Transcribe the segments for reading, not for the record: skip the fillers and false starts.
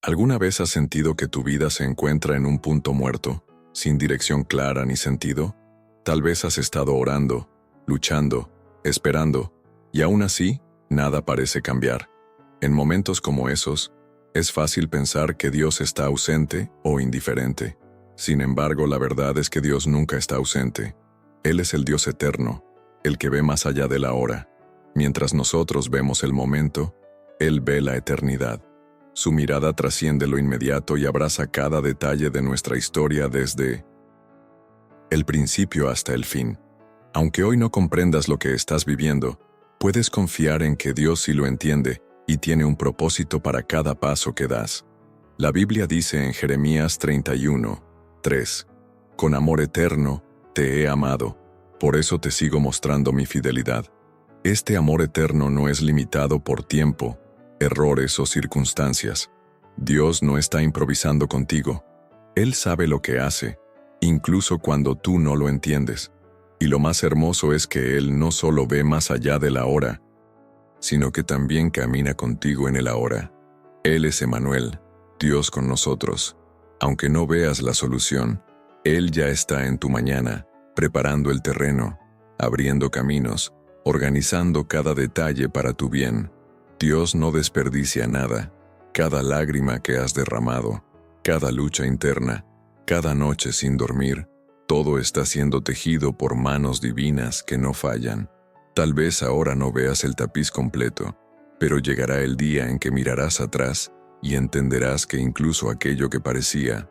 ¿Alguna vez has sentido que tu vida se encuentra en un punto muerto, sin dirección clara ni sentido? Tal vez has estado orando, luchando, esperando, y aún así, nada parece cambiar. En momentos como esos, es fácil pensar que Dios está ausente o indiferente. Sin embargo, la verdad es que Dios nunca está ausente. Él es el Dios eterno, el que ve más allá de la hora. Mientras nosotros vemos el momento, Él ve la eternidad. Su mirada trasciende lo inmediato y abraza cada detalle de nuestra historia desde el principio hasta el fin. Aunque hoy no comprendas lo que estás viviendo, puedes confiar en que Dios sí lo entiende y tiene un propósito para cada paso que das. La Biblia dice en Jeremías 31:3: Con amor eterno te he amado, por eso te sigo mostrando mi fidelidad. Este amor eterno no es limitado por tiempo, errores o circunstancias. Dios no está improvisando contigo. Él sabe lo que hace, incluso cuando tú no lo entiendes. Y lo más hermoso es que Él no solo ve más allá de la hora, sino que también camina contigo en el ahora. Él es Emmanuel, Dios con nosotros. Aunque no veas la solución, Él ya está en tu mañana, preparando el terreno, abriendo caminos, organizando cada detalle para tu bien. Dios no desperdicia nada. Cada lágrima que has derramado, cada lucha interna, cada noche sin dormir, todo está siendo tejido por manos divinas que no fallan. Tal vez ahora no veas el tapiz completo, pero llegará el día en que mirarás atrás y entenderás que incluso aquello que parecía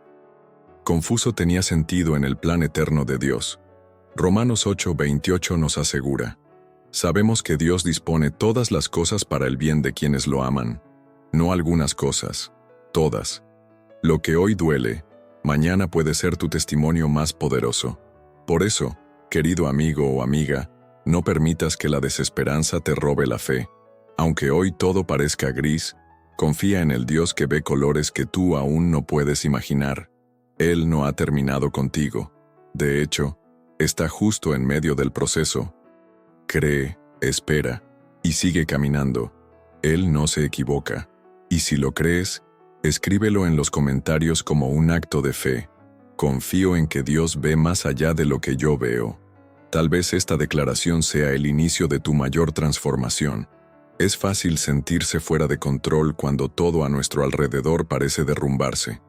confuso tenía sentido en el plan eterno de Dios. Romanos 8:28 nos asegura: sabemos que Dios dispone todas las cosas para el bien de quienes lo aman. No algunas cosas, todas. Lo que hoy duele, mañana puede ser tu testimonio más poderoso. Por eso, querido amigo o amiga, no permitas que la desesperanza te robe la fe. Aunque hoy todo parezca gris, confía en el Dios que ve colores que tú aún no puedes imaginar. Él no ha terminado contigo. De hecho, está justo en medio del proceso. Cree, espera y sigue caminando. Él no se equivoca. Y si lo crees, escríbelo en los comentarios como un acto de fe. Confío en que Dios ve más allá de lo que yo veo. Tal vez esta declaración sea el inicio de tu mayor transformación. Es fácil sentirse fuera de control cuando todo a nuestro alrededor parece derrumbarse.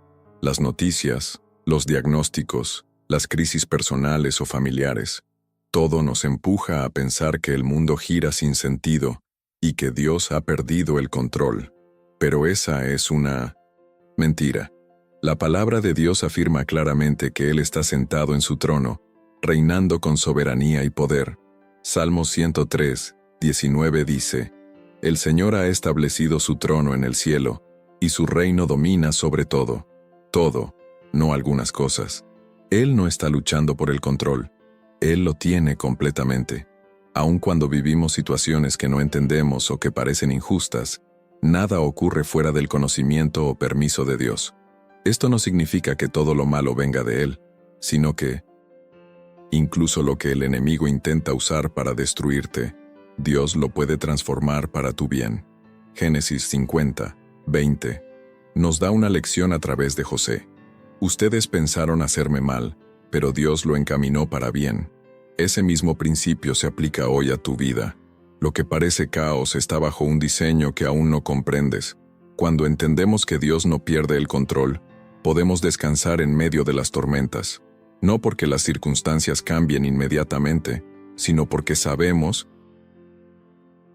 Las noticias, los diagnósticos, las crisis personales o familiares. Todo nos empuja a pensar que el mundo gira sin sentido y que Dios ha perdido el control. Pero esa es una mentira. La palabra de Dios afirma claramente que Él está sentado en su trono, reinando con soberanía y poder. Salmos 103:19 dice: El Señor ha establecido su trono en el cielo, y su reino domina sobre todo. Todo, no algunas cosas. Él no está luchando por el control. Él lo tiene completamente. Aun cuando vivimos situaciones que no entendemos o que parecen injustas, nada ocurre fuera del conocimiento o permiso de Dios. Esto no significa que todo lo malo venga de Él, sino que, incluso lo que el enemigo intenta usar para destruirte, Dios lo puede transformar para tu bien. Génesis 50:20 nos da una lección a través de José. Ustedes pensaron hacerme mal, pero Dios lo encaminó para bien. Ese mismo principio se aplica hoy a tu vida. Lo que parece caos está bajo un diseño que aún no comprendes. Cuando entendemos que Dios no pierde el control, podemos descansar en medio de las tormentas. No porque las circunstancias cambien inmediatamente, sino porque sabemos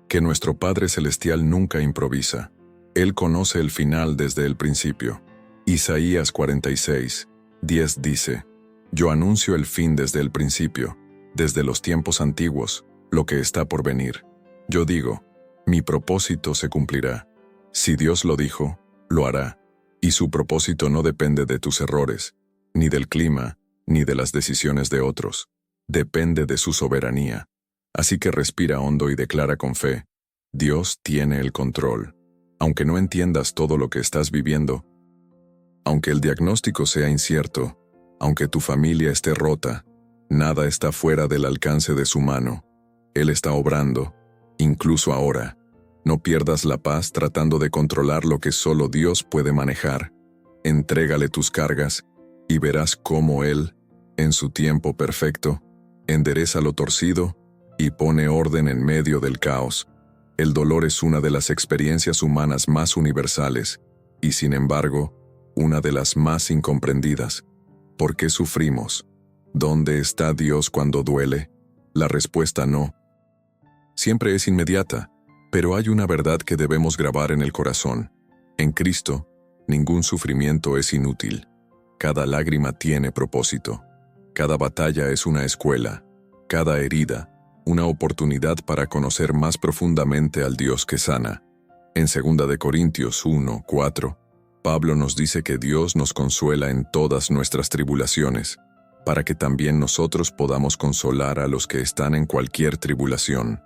que nuestro Padre Celestial nunca improvisa. Él conoce el final desde el principio. Isaías 46:10 dice: Yo anuncio el fin desde el principio, desde los tiempos antiguos, lo que está por venir. Yo digo, mi propósito se cumplirá. Si Dios lo dijo, lo hará. Y su propósito no depende de tus errores, ni del clima, ni de las decisiones de otros. Depende de su soberanía. Así que respira hondo y declara con fe: Dios tiene el control. Aunque no entiendas todo lo que estás viviendo, aunque el diagnóstico sea incierto, aunque tu familia esté rota, nada está fuera del alcance de su mano. Él está obrando, incluso ahora. No pierdas la paz tratando de controlar lo que solo Dios puede manejar. Entrégale tus cargas y verás cómo Él, en su tiempo perfecto, endereza lo torcido y pone orden en medio del caos. El dolor es una de las experiencias humanas más universales y, sin embargo, una de las más incomprendidas. ¿Por qué sufrimos? ¿Dónde está Dios cuando duele? La respuesta no. Siempre es inmediata, pero hay una verdad que debemos grabar en el corazón. En Cristo, ningún sufrimiento es inútil. Cada lágrima tiene propósito. Cada batalla es una escuela. Cada herida, una oportunidad para conocer más profundamente al Dios que sana. En 2 Corintios 1:4, Pablo nos dice que Dios nos consuela en todas nuestras tribulaciones, para que también nosotros podamos consolar a los que están en cualquier tribulación.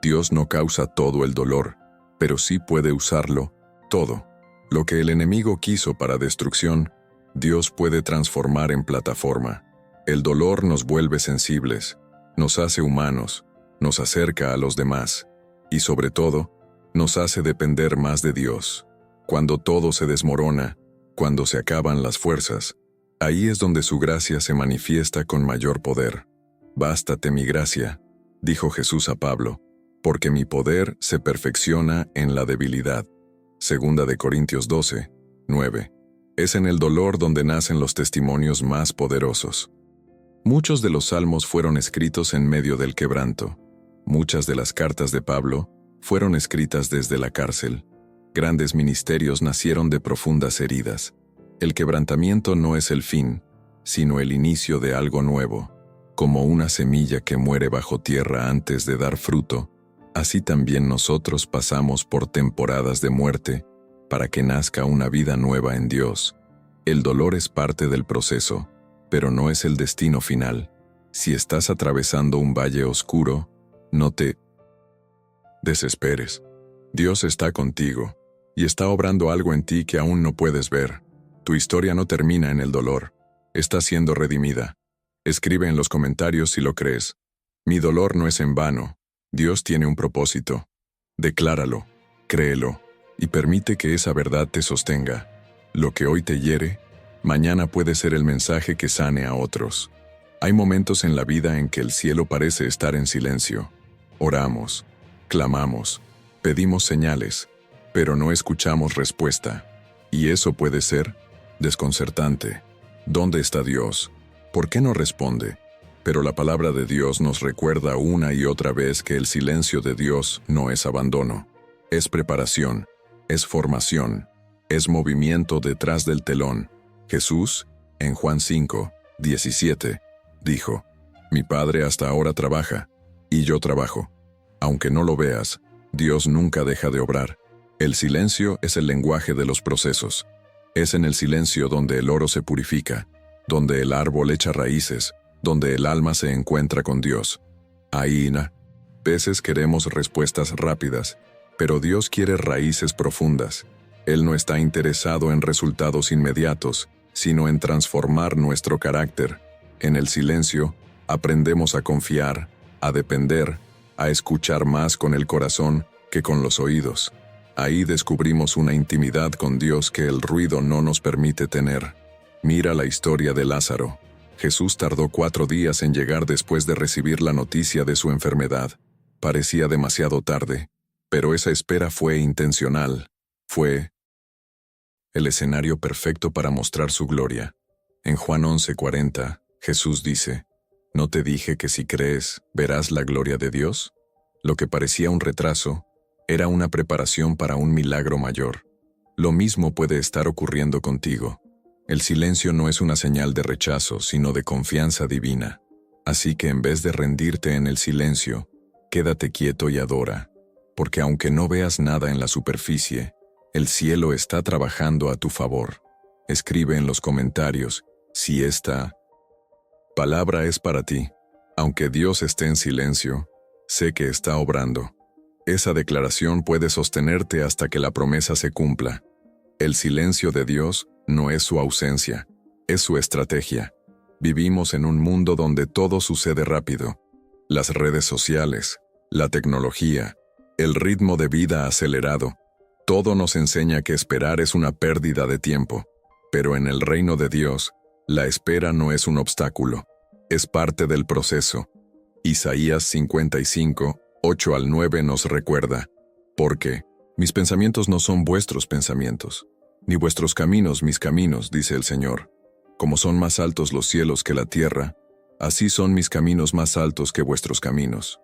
Dios no causa todo el dolor, pero sí puede usarlo todo. Lo que el enemigo quiso para destrucción, Dios puede transformar en plataforma. El dolor nos vuelve sensibles, nos hace humanos, nos acerca a los demás, y sobre todo, nos hace depender más de Dios. Cuando todo se desmorona, cuando se acaban las fuerzas, ahí es donde su gracia se manifiesta con mayor poder. «Bástate mi gracia», dijo Jesús a Pablo, «porque mi poder se perfecciona en la debilidad». 2 Corintios 12:9. Es en el dolor donde nacen los testimonios más poderosos. Muchos de los salmos fueron escritos en medio del quebranto. Muchas de las cartas de Pablo fueron escritas desde la cárcel. Grandes ministerios nacieron de profundas heridas. El quebrantamiento no es el fin, sino el inicio de algo nuevo. Como una semilla que muere bajo tierra antes de dar fruto, así también nosotros pasamos por temporadas de muerte para que nazca una vida nueva en Dios. El dolor es parte del proceso, pero no es el destino final. Si estás atravesando un valle oscuro, no te desesperes. Dios está contigo y está obrando algo en ti que aún no puedes ver. Tu historia no termina en el dolor, está siendo redimida. Escribe en los comentarios si lo crees. Mi dolor no es en vano. Dios tiene un propósito. Decláralo, créelo, y permite que esa verdad te sostenga. Lo que hoy te hiere, mañana puede ser el mensaje que sane a otros. Hay momentos en la vida en que el cielo parece estar en silencio. Oramos, clamamos, pedimos señales, pero no escuchamos respuesta. Y eso puede ser desconcertante. ¿Dónde está Dios? ¿Por qué no responde? Pero la palabra de Dios nos recuerda una y otra vez que el silencio de Dios no es abandono. Es preparación, es formación, es movimiento detrás del telón. Jesús, en Juan 5:17, dijo: «Mi Padre hasta ahora trabaja, y yo trabajo». Aunque no lo veas, Dios nunca deja de obrar. El silencio es el lenguaje de los procesos. Es en el silencio donde el oro se purifica, donde el árbol echa raíces, donde el alma se encuentra con Dios. Ahí, veces queremos respuestas rápidas, pero Dios quiere raíces profundas. Él no está interesado en resultados inmediatos, sino en transformar nuestro carácter. En el silencio, aprendemos a confiar, a depender, a escuchar más con el corazón que con los oídos. Ahí descubrimos una intimidad con Dios que el ruido no nos permite tener. Mira la historia de Lázaro. Jesús tardó 4 días en llegar después de recibir la noticia de su enfermedad. Parecía demasiado tarde, pero esa espera fue intencional. Fue el escenario perfecto para mostrar su gloria. En Juan 11:40, Jesús dice: ¿No te dije que si crees, verás la gloria de Dios? Lo que parecía un retraso, era una preparación para un milagro mayor. Lo mismo puede estar ocurriendo contigo. El silencio no es una señal de rechazo, sino de confianza divina. Así que en vez de rendirte en el silencio, quédate quieto y adora, porque aunque no veas nada en la superficie, el cielo está trabajando a tu favor. Escribe en los comentarios si esta palabra es para ti. Aunque Dios esté en silencio, sé que está obrando. Esa declaración puede sostenerte hasta que la promesa se cumpla. El silencio de Dios no es su ausencia, es su estrategia. Vivimos en un mundo donde todo sucede rápido. Las redes sociales, la tecnología, El ritmo de vida acelerado. Todo nos enseña que esperar es una pérdida de tiempo, pero en el reino de Dios, la espera no es un obstáculo, es parte del proceso. Isaías 55, 8 al 9 nos recuerda, porque mis pensamientos no son vuestros pensamientos, ni vuestros caminos mis caminos, dice el Señor. Como son más altos los cielos que la tierra, así son mis caminos más altos que vuestros caminos.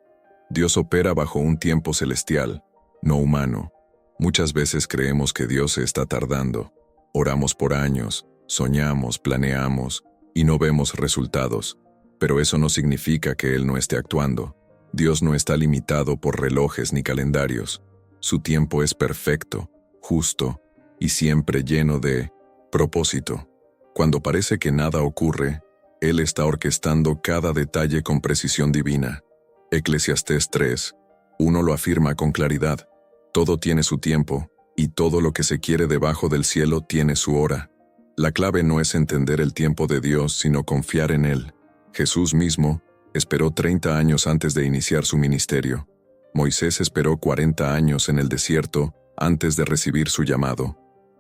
Dios opera bajo un tiempo celestial, no humano. Muchas veces creemos que Dios se está tardando. Oramos por años, soñamos, planeamos, y no vemos resultados. Pero eso no significa que Él no esté actuando. Dios no está limitado por relojes ni calendarios. Su tiempo es perfecto, justo, y siempre lleno de propósito. Cuando parece que nada ocurre, Él está orquestando cada detalle con precisión divina. Eclesiastés 3, 1 lo afirma con claridad. Todo tiene su tiempo, y todo lo que se quiere debajo del cielo tiene su hora. La clave no es entender el tiempo de Dios, sino confiar en Él. Jesús mismo esperó 30 años antes de iniciar su ministerio. Moisés esperó 40 años en el desierto antes de recibir su llamado.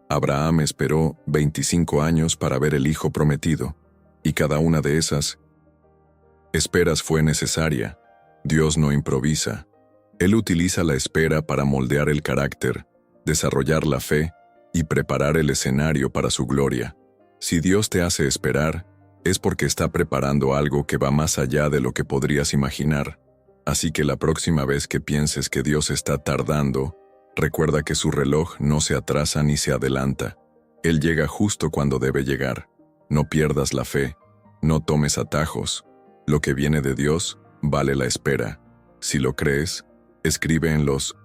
Abraham esperó 25 años para ver el hijo prometido, y cada una de esas esperas fue necesaria. Dios no improvisa. Él utiliza la espera para moldear el carácter, desarrollar la fe y preparar el escenario para su gloria. Si Dios te hace esperar, es porque está preparando algo que va más allá de lo que podrías imaginar. Así que la próxima vez que pienses que Dios está tardando, recuerda que su reloj no se atrasa ni se adelanta. Él llega justo cuando debe llegar. No pierdas la fe. No tomes atajos. Lo que viene de Dios vale la espera. Si lo crees, escribe en los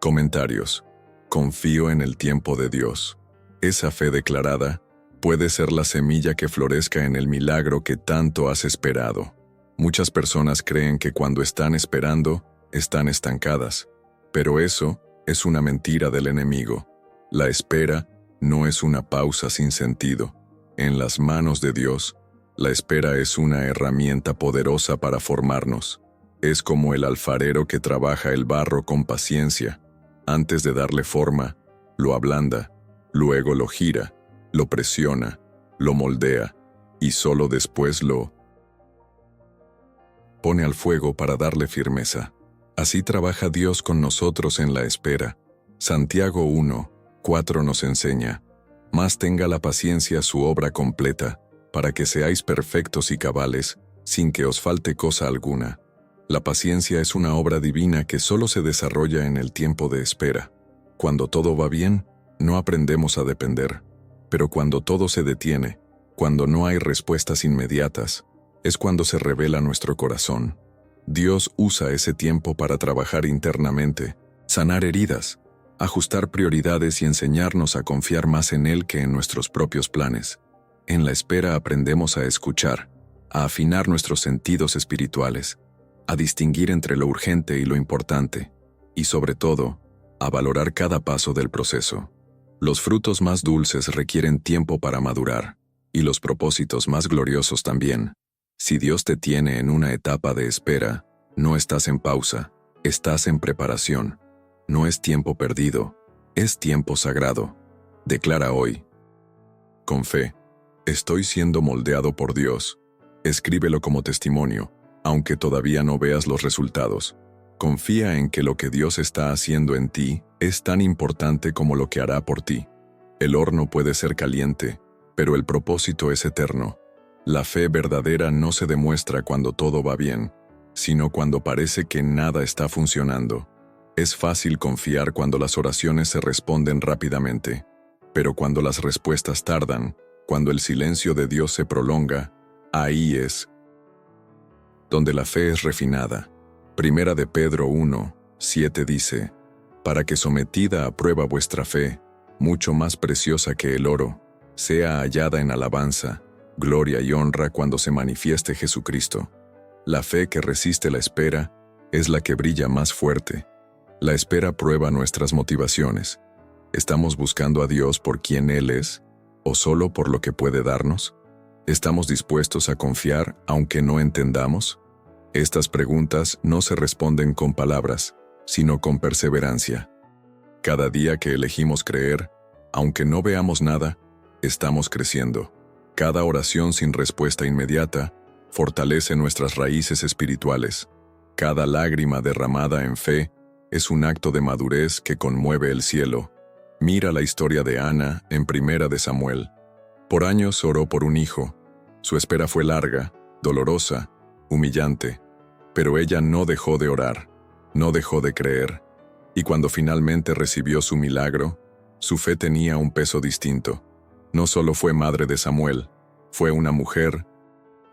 comentarios. Confío en el tiempo de Dios. Esa fe declarada puede ser la semilla que florezca en el milagro que tanto has esperado. Muchas personas creen que cuando están esperando, están estancadas. Pero eso es una mentira del enemigo. La espera no es una pausa sin sentido. En las manos de Dios, la espera es una herramienta poderosa para formarnos. Es como el alfarero que trabaja el barro con paciencia. Antes de darle forma, lo ablanda, luego lo gira, lo presiona, lo moldea, y solo después lo pone al fuego para darle firmeza. Así trabaja Dios con nosotros en la espera. Santiago 1, 4 nos enseña: «Mas tenga la paciencia su obra completa, para que seáis perfectos y cabales, sin que os falte cosa alguna». La paciencia es una obra divina que solo se desarrolla en el tiempo de espera. Cuando todo va bien, no aprendemos a depender. Pero cuando todo se detiene, cuando no hay respuestas inmediatas, es cuando se revela nuestro corazón. Dios usa ese tiempo para trabajar internamente, sanar heridas, ajustar prioridades y enseñarnos a confiar más en Él que en nuestros propios planes. En la espera aprendemos a escuchar, a afinar nuestros sentidos espirituales, a distinguir entre lo urgente y lo importante, y sobre todo, a valorar cada paso del proceso. Los frutos más dulces requieren tiempo para madurar, y los propósitos más gloriosos también. Si Dios te tiene en una etapa de espera, no estás en pausa, estás en preparación. No es tiempo perdido, es tiempo sagrado. Declara hoy, con fe: estoy siendo moldeado por Dios. Escríbelo como testimonio, aunque todavía no veas los resultados. Confía en que lo que Dios está haciendo en ti es tan importante como lo que hará por ti. El horno puede ser caliente, pero el propósito es eterno. La fe verdadera no se demuestra cuando todo va bien, sino cuando parece que nada está funcionando. Es fácil confiar cuando las oraciones se responden rápidamente, pero cuando las respuestas tardan, cuando el silencio de Dios se prolonga, ahí es donde la fe es refinada. Primera de Pedro 1, 7 dice: «Para que sometida a prueba vuestra fe, mucho más preciosa que el oro, sea hallada en alabanza, gloria y honra cuando se manifieste Jesucristo». La fe que resiste la espera es la que brilla más fuerte. La espera prueba nuestras motivaciones. ¿Estamos buscando a Dios por quien Él es, o solo por lo que puede darnos? ¿Estamos dispuestos a confiar aunque no entendamos? Estas preguntas no se responden con palabras, sino con perseverancia. Cada día que elegimos creer, aunque no veamos nada, estamos creciendo. Cada oración sin respuesta inmediata fortalece nuestras raíces espirituales. Cada lágrima derramada en fe es un acto de madurez que conmueve el cielo. Mira la historia de Ana en Primera de Samuel. Por años oró por un hijo. Su espera fue larga, dolorosa, humillante, pero ella no dejó de orar, no dejó de creer. Y cuando finalmente recibió su milagro, su fe tenía un peso distinto. No solo fue madre de Samuel, fue una mujer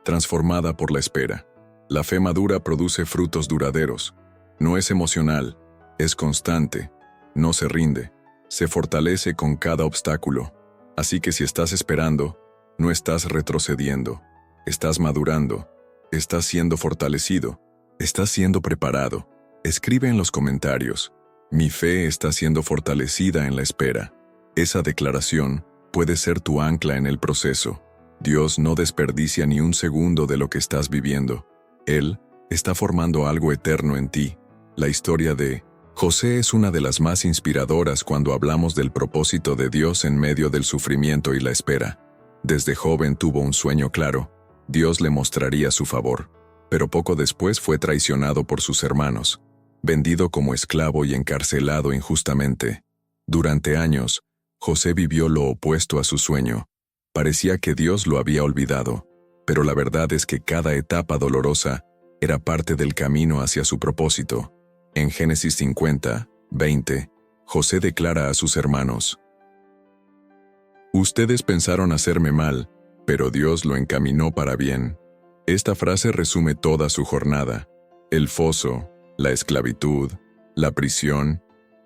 transformada por la espera. La fe madura produce frutos duraderos. No es emocional, es constante, no se rinde, se fortalece con cada obstáculo. Así que si estás esperando, no estás retrocediendo, estás madurando, estás siendo fortalecido, estás siendo preparado. Escribe en los comentarios: mi fe está siendo fortalecida en la espera. Esa declaración puede ser tu ancla en el proceso. Dios no desperdicia ni un segundo de lo que estás viviendo. Él está formando algo eterno en ti. La historia de José es una de las más inspiradoras cuando hablamos del propósito de Dios en medio del sufrimiento y la espera. Desde joven tuvo un sueño claro: Dios le mostraría su favor. Pero poco después fue traicionado por sus hermanos, vendido como esclavo y encarcelado injustamente. Durante años, José vivió lo opuesto a su sueño. Parecía que Dios lo había olvidado, pero la verdad es que cada etapa dolorosa era parte del camino hacia su propósito. En Génesis 50:20, José declara a sus hermanos: ustedes pensaron hacerme mal, pero Dios lo encaminó para bien. Esta frase resume toda su jornada. El foso, la esclavitud, la prisión,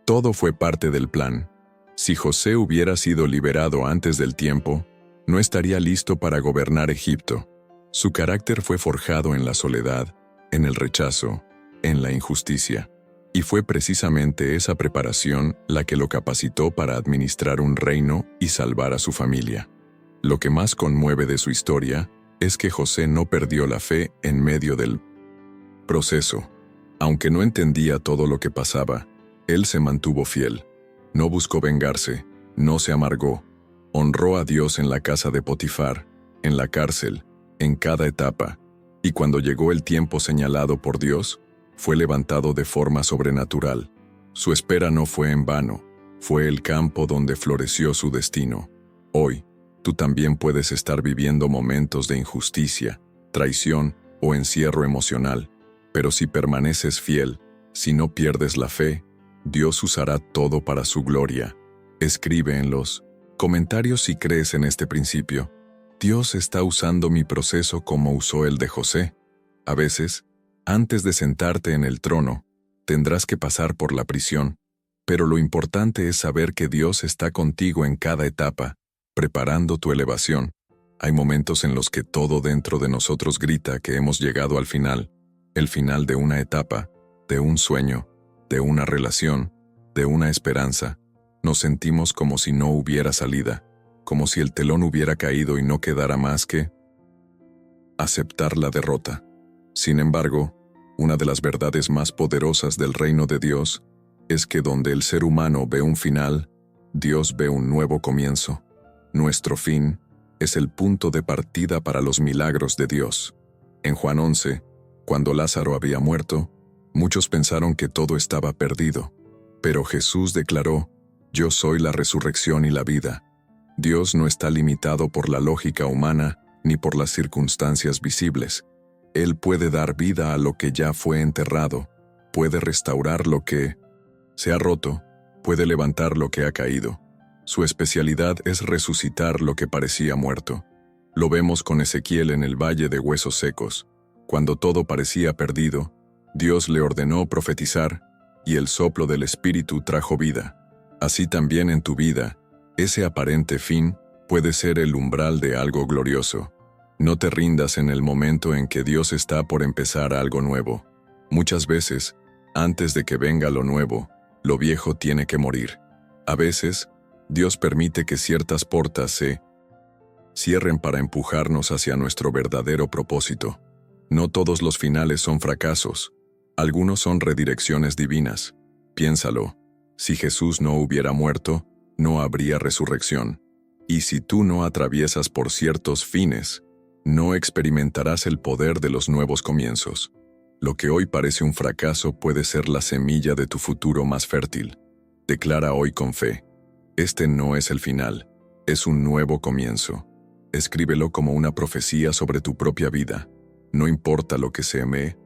todo fue parte del plan. Si José hubiera sido liberado antes del tiempo, no estaría listo para gobernar Egipto. Su carácter fue forjado en la soledad, en el rechazo, en la injusticia. Y fue precisamente esa preparación la que lo capacitó para administrar un reino y salvar a su familia. Lo que más conmueve de su historia es que José no perdió la fe en medio del proceso. Aunque no entendía todo lo que pasaba, él se mantuvo fiel. No buscó vengarse, no se amargó. Honró a Dios en la casa de Potifar, en la cárcel, en cada etapa. Y cuando llegó el tiempo señalado por Dios, fue levantado de forma sobrenatural. Su espera no fue en vano, fue el campo donde floreció su destino. Hoy, tú también puedes estar viviendo momentos de injusticia, traición o encierro emocional. Pero si permaneces fiel, si no pierdes la fe, Dios usará todo para su gloria. Escribe en los comentarios si crees en este principio. Dios está usando mi proceso como usó el de José. A veces, antes de sentarte en el trono, tendrás que pasar por la prisión, pero lo importante es saber que Dios está contigo en cada etapa, preparando tu elevación. Hay momentos en los que todo dentro de nosotros grita que hemos llegado al final, el final de una etapa, de un sueño, de una relación, de una esperanza. Nos sentimos como si no hubiera salida, como si el telón hubiera caído y no quedara más que aceptar la derrota. Sin embargo, una de las verdades más poderosas del reino de Dios es que donde el ser humano ve un final, Dios ve un nuevo comienzo. Nuestro fin es el punto de partida para los milagros de Dios. En Juan 11, cuando Lázaro había muerto, muchos pensaron que todo estaba perdido. Pero Jesús declaró: yo soy la resurrección y la vida. Dios no está limitado por la lógica humana ni por las circunstancias visibles. Él puede dar vida a lo que ya fue enterrado, puede restaurar lo que se ha roto, puede levantar lo que ha caído. Su especialidad es resucitar lo que parecía muerto. Lo vemos con Ezequiel en el valle de huesos secos. Cuando todo parecía perdido, Dios le ordenó profetizar, y el soplo del Espíritu trajo vida. Así también en tu vida, ese aparente fin puede ser el umbral de algo glorioso. No te rindas en el momento en que Dios está por empezar algo nuevo. Muchas veces, antes de que venga lo nuevo, lo viejo tiene que morir. A veces, Dios permite que ciertas puertas se cierren para empujarnos hacia nuestro verdadero propósito. No todos los finales son fracasos. Algunos son redirecciones divinas. Piénsalo. Si Jesús no hubiera muerto, no habría resurrección. Y si tú no atraviesas por ciertos fines, no experimentarás el poder de los nuevos comienzos. Lo que hoy parece un fracaso puede ser la semilla de tu futuro más fértil. Declara hoy con fe: este no es el final, es un nuevo comienzo. Escríbelo como una profecía sobre tu propia vida. No importa lo que se me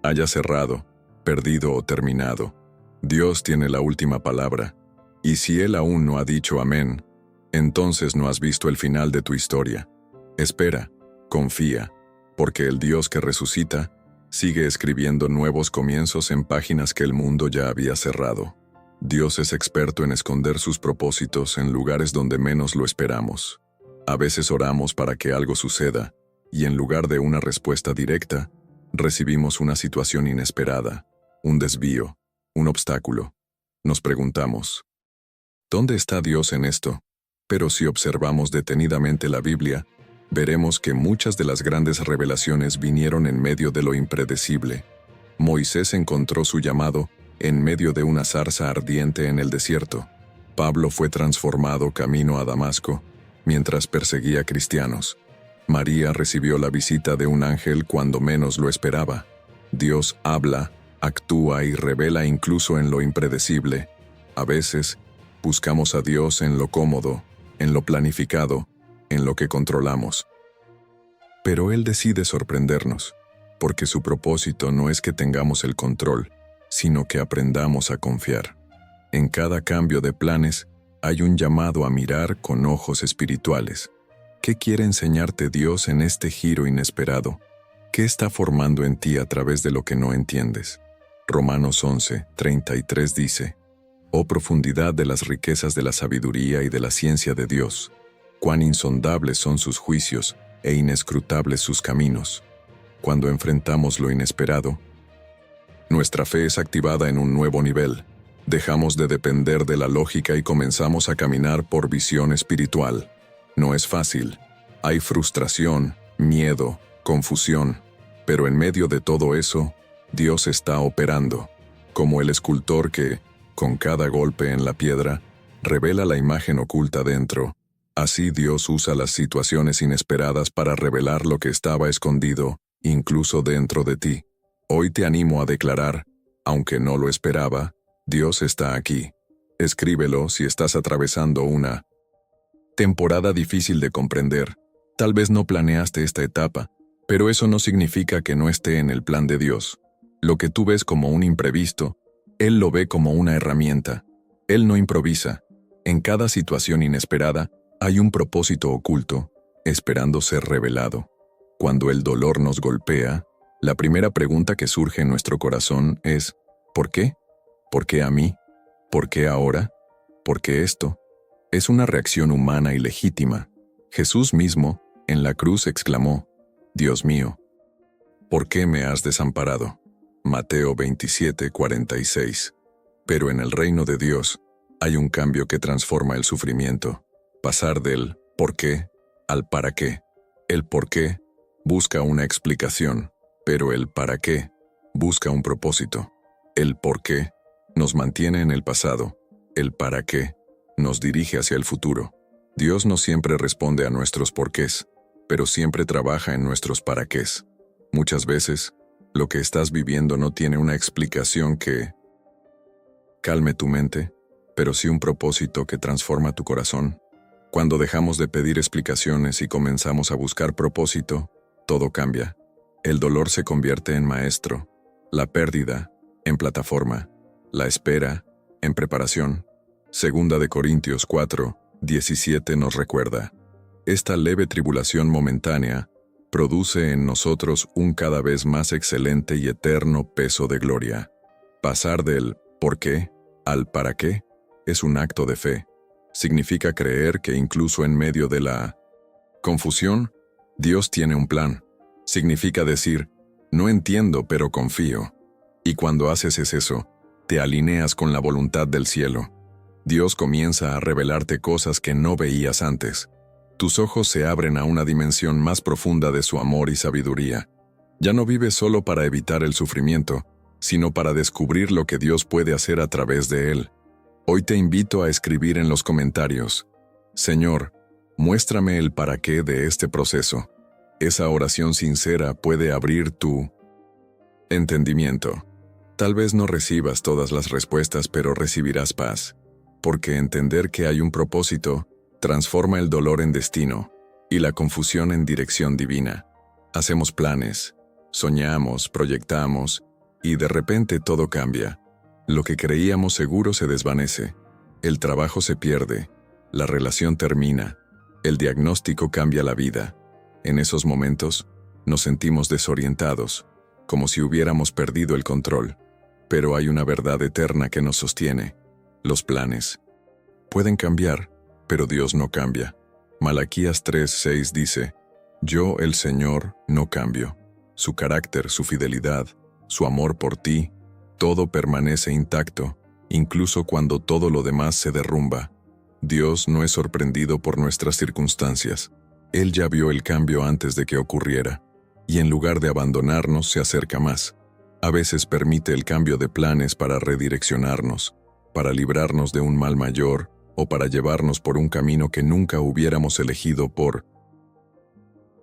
haya cerrado, perdido o terminado. Dios tiene la última palabra. Y si Él aún no ha dicho amén, entonces no has visto el final de tu historia. Espera, confía, porque el Dios que resucita sigue escribiendo nuevos comienzos en páginas que el mundo ya había cerrado. Dios es experto en esconder sus propósitos en lugares donde menos lo esperamos. A veces oramos para que algo suceda, y en lugar de una respuesta directa, recibimos una situación inesperada, un desvío, un obstáculo. Nos preguntamos: ¿dónde está Dios en esto? Pero si observamos detenidamente la Biblia, veremos que muchas de las grandes revelaciones vinieron en medio de lo impredecible. Moisés encontró su llamado en medio de una zarza ardiente en el desierto. Pablo fue transformado camino a Damasco, mientras perseguía cristianos. María recibió la visita de un ángel cuando menos lo esperaba. Dios habla, actúa y revela incluso en lo impredecible. A veces, buscamos a Dios en lo cómodo, en lo planificado, en lo que controlamos. Pero Él decide sorprendernos, porque su propósito no es que tengamos el control, sino que aprendamos a confiar. En cada cambio de planes, hay un llamado a mirar con ojos espirituales. ¿Qué quiere enseñarte Dios en este giro inesperado? ¿Qué está formando en ti a través de lo que no entiendes? Romanos 11:33 dice: «Oh profundidad de las riquezas de la sabiduría y de la ciencia de Dios, cuán insondables son sus juicios e inescrutables sus caminos». Cuando enfrentamos lo inesperado, nuestra fe es activada en un nuevo nivel. Dejamos de depender de la lógica y comenzamos a caminar por visión espiritual. No es fácil. Hay frustración, miedo, confusión. Pero en medio de todo eso, Dios está operando, como el escultor que, con cada golpe en la piedra, revela la imagen oculta dentro. Así Dios usa las situaciones inesperadas para revelar lo que estaba escondido, incluso dentro de ti. Hoy te animo a declarar: aunque no lo esperaba, Dios está aquí. Escríbelo si estás atravesando una temporada difícil de comprender. Tal vez no planeaste esta etapa, pero eso no significa que no esté en el plan de Dios. Lo que tú ves como un imprevisto, Él lo ve como una herramienta. Él no improvisa. En cada situación inesperada, hay un propósito oculto, esperando ser revelado. Cuando el dolor nos golpea, la primera pregunta que surge en nuestro corazón es: ¿por qué? ¿Por qué a mí? ¿Por qué ahora? ¿Por qué esto? Es una reacción humana y legítima. Jesús mismo, en la cruz, exclamó: «Dios mío, ¿por qué me has desamparado?». Mateo 27:46. Pero en el reino de Dios, hay un cambio que transforma el sufrimiento. Pasar del «¿por qué?» al «¿para qué?». El «por qué» busca una explicación, pero el «para qué» busca un propósito. El «por qué» nos mantiene en el pasado. El «para qué» nos dirige hacia el futuro. Dios no siempre responde a nuestros porqués, pero siempre trabaja en nuestros para qués. Muchas veces, lo que estás viviendo no tiene una explicación que calme tu mente, pero sí un propósito que transforma tu corazón. Cuando dejamos de pedir explicaciones y comenzamos a buscar propósito, todo cambia. El dolor se convierte en maestro, la pérdida en plataforma, la espera en preparación. Segunda de Corintios 4:17 nos recuerda: esta leve tribulación momentánea produce en nosotros un cada vez más excelente y eterno peso de gloria. Pasar del ¿por qué? Al ¿para qué? Es un acto de fe. Significa creer que incluso en medio de la confusión, Dios tiene un plan. Significa decir: no entiendo, pero confío. Y cuando haces eso, te alineas con la voluntad del cielo. Dios comienza a revelarte cosas que no veías antes. Tus ojos se abren a una dimensión más profunda de su amor y sabiduría. Ya no vives solo para evitar el sufrimiento, sino para descubrir lo que Dios puede hacer a través de él. Hoy te invito a escribir en los comentarios: Señor, muéstrame el para qué de este proceso. Esa oración sincera puede abrir tu entendimiento. Tal vez no recibas todas las respuestas, pero recibirás paz, porque entender que hay un propósito transforma el dolor en destino y la confusión en dirección divina. Hacemos planes, soñamos, proyectamos, y de repente todo cambia. Lo que creíamos seguro se desvanece, el trabajo se pierde, la relación termina, el diagnóstico cambia la vida. En esos momentos, nos sentimos desorientados, como si hubiéramos perdido el control. Pero hay una verdad eterna que nos sostiene: los planes pueden cambiar, pero Dios no cambia. Malaquías 3:6 dice: Yo, el Señor, no cambio. Su carácter, su fidelidad, su amor por ti, todo permanece intacto, incluso cuando todo lo demás se derrumba. Dios no es sorprendido por nuestras circunstancias. Él ya vio el cambio antes de que ocurriera, y en lugar de abandonarnos, se acerca más. A veces permite el cambio de planes para redireccionarnos, para librarnos de un mal mayor o para llevarnos por un camino que nunca hubiéramos elegido por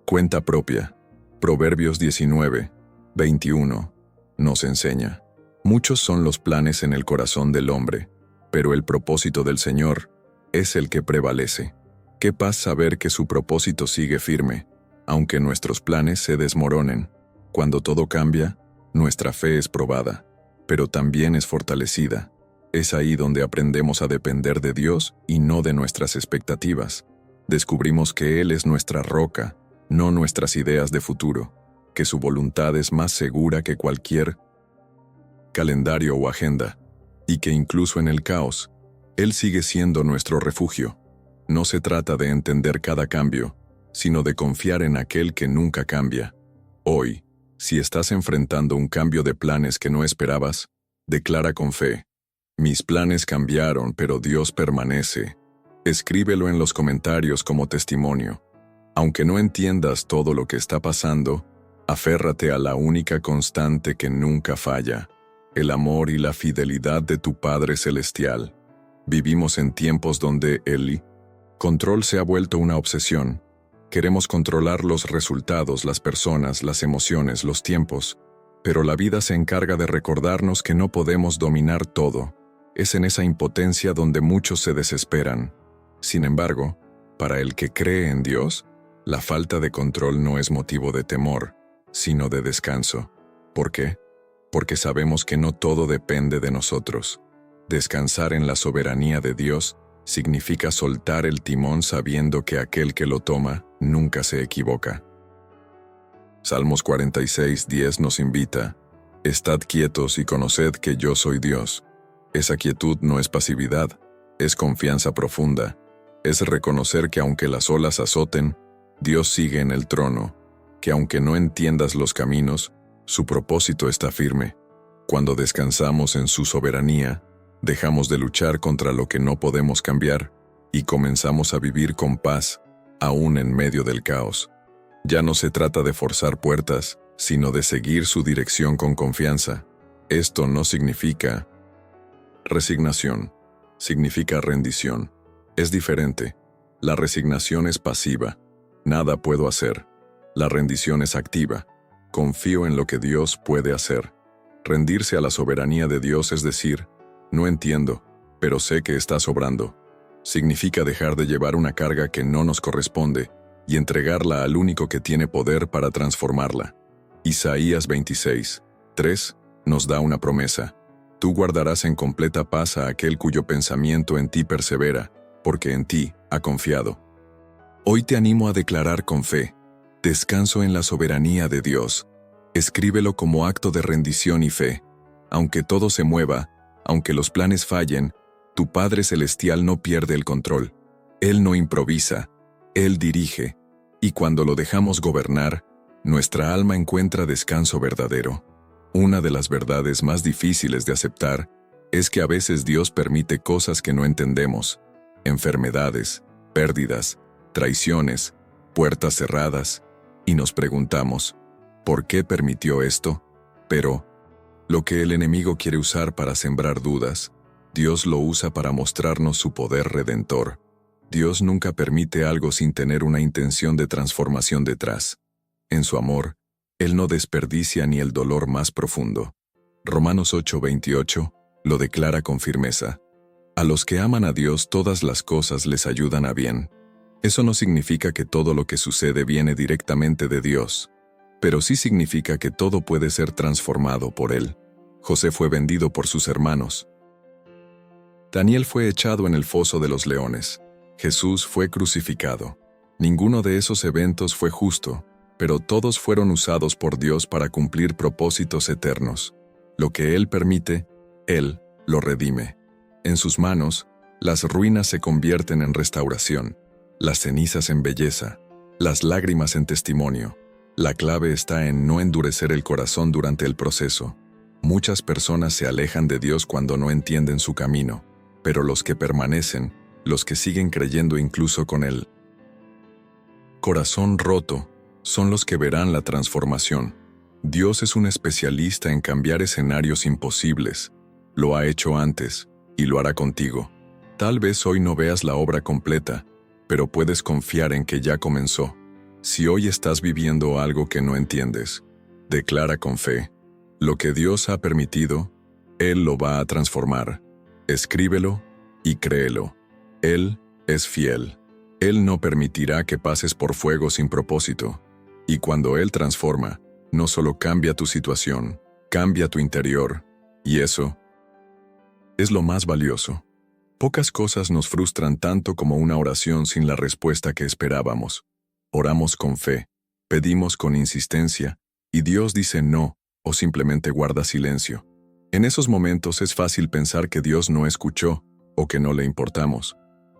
cuenta propia. Proverbios 19:21 nos enseña: muchos son los planes en el corazón del hombre, pero el propósito del Señor es el que prevalece. Qué paz saber que su propósito sigue firme, aunque nuestros planes se desmoronen. Cuando todo cambia, nuestra fe es probada, pero también es fortalecida. Es ahí donde aprendemos a depender de Dios y no de nuestras expectativas. Descubrimos que Él es nuestra roca, no nuestras ideas de futuro, que su voluntad es más segura que cualquier calendario o agenda, y que incluso en el caos, Él sigue siendo nuestro refugio. No se trata de entender cada cambio, sino de confiar en aquel que nunca cambia. Hoy, si estás enfrentando un cambio de planes que no esperabas, declara con fe: mis planes cambiaron, pero Dios permanece. Escríbelo en los comentarios como testimonio. Aunque no entiendas todo lo que está pasando, aférrate a la única constante que nunca falla: el amor y la fidelidad de tu Padre Celestial. Vivimos en tiempos donde el control se ha vuelto una obsesión. Queremos controlar los resultados, las personas, las emociones, los tiempos, pero la vida se encarga de recordarnos que no podemos dominar todo. Es en esa impotencia donde muchos se desesperan. Sin embargo, para el que cree en Dios, la falta de control no es motivo de temor, sino de descanso. ¿Por qué? Porque sabemos que no todo depende de nosotros. Descansar en la soberanía de Dios significa soltar el timón sabiendo que aquel que lo toma nunca se equivoca. Salmos 46:10 nos invita: estad quietos y conoced que yo soy Dios. Esa quietud no es pasividad, es confianza profunda. Es reconocer que aunque las olas azoten, Dios sigue en el trono, que aunque no entiendas los caminos, su propósito está firme. Cuando descansamos en su soberanía, dejamos de luchar contra lo que no podemos cambiar y comenzamos a vivir con paz, aún en medio del caos. Ya no se trata de forzar puertas, sino de seguir su dirección con confianza. Esto no significa resignación, significa rendición. Es diferente. La resignación es pasiva. Nada puedo hacer. La rendición es activa. Confío en lo que Dios puede hacer. Rendirse a la soberanía de Dios es decir: no entiendo, pero sé que estás obrando. Significa dejar de llevar una carga que no nos corresponde y entregarla al único que tiene poder para transformarla. Isaías 26:3 nos da una promesa: tú guardarás en completa paz a aquel cuyo pensamiento en ti persevera, porque en ti ha confiado. Hoy te animo a declarar con fe: descanso en la soberanía de Dios. Escríbelo como acto de rendición y fe. Aunque todo se mueva, aunque los planes fallen, tu Padre Celestial no pierde el control. Él no improvisa, Él dirige, y cuando lo dejamos gobernar, nuestra alma encuentra descanso verdadero. Una de las verdades más difíciles de aceptar es que a veces Dios permite cosas que no entendemos: enfermedades, pérdidas, traiciones, puertas cerradas, y nos preguntamos: ¿por qué permitió esto? Pero Lo que el enemigo quiere usar para sembrar dudas, Dios lo usa para mostrarnos su poder redentor. Dios nunca permite algo sin tener una intención de transformación detrás. En su amor, Él no desperdicia ni el dolor más profundo. Romanos 8:28 lo declara con firmeza. A los que aman a Dios todas las cosas les ayudan a bien. Eso no significa que todo lo que sucede viene directamente de Dios, pero sí significa que todo puede ser transformado por Él. José fue vendido por sus hermanos. Daniel fue echado en el foso de los leones. Jesús fue crucificado. Ninguno de esos eventos fue justo, pero todos fueron usados por Dios para cumplir propósitos eternos. Lo que Él permite, Él lo redime. En sus manos, las ruinas se convierten en restauración, las cenizas en belleza, las lágrimas en testimonio. La clave está en no endurecer el corazón durante el proceso. Muchas personas se alejan de Dios cuando no entienden su camino, pero los que permanecen, los que siguen creyendo incluso con el corazón roto, son los que verán la transformación. Dios es un especialista en cambiar escenarios imposibles. Lo ha hecho antes, y lo hará contigo. Tal vez hoy no veas la obra completa, pero puedes confiar en que ya comenzó. Si hoy estás viviendo algo que no entiendes, declara con fe: lo que Dios ha permitido, Él lo va a transformar. Escríbelo y créelo. Él es fiel. Él no permitirá que pases por fuego sin propósito. Y cuando Él transforma, no solo cambia tu situación, cambia tu interior. Y eso es lo más valioso. Pocas cosas nos frustran tanto como una oración sin la respuesta que esperábamos. Oramos con fe, pedimos con insistencia, y Dios dice no, o simplemente guarda silencio. En esos momentos es fácil pensar que Dios no escuchó, o que no le importamos.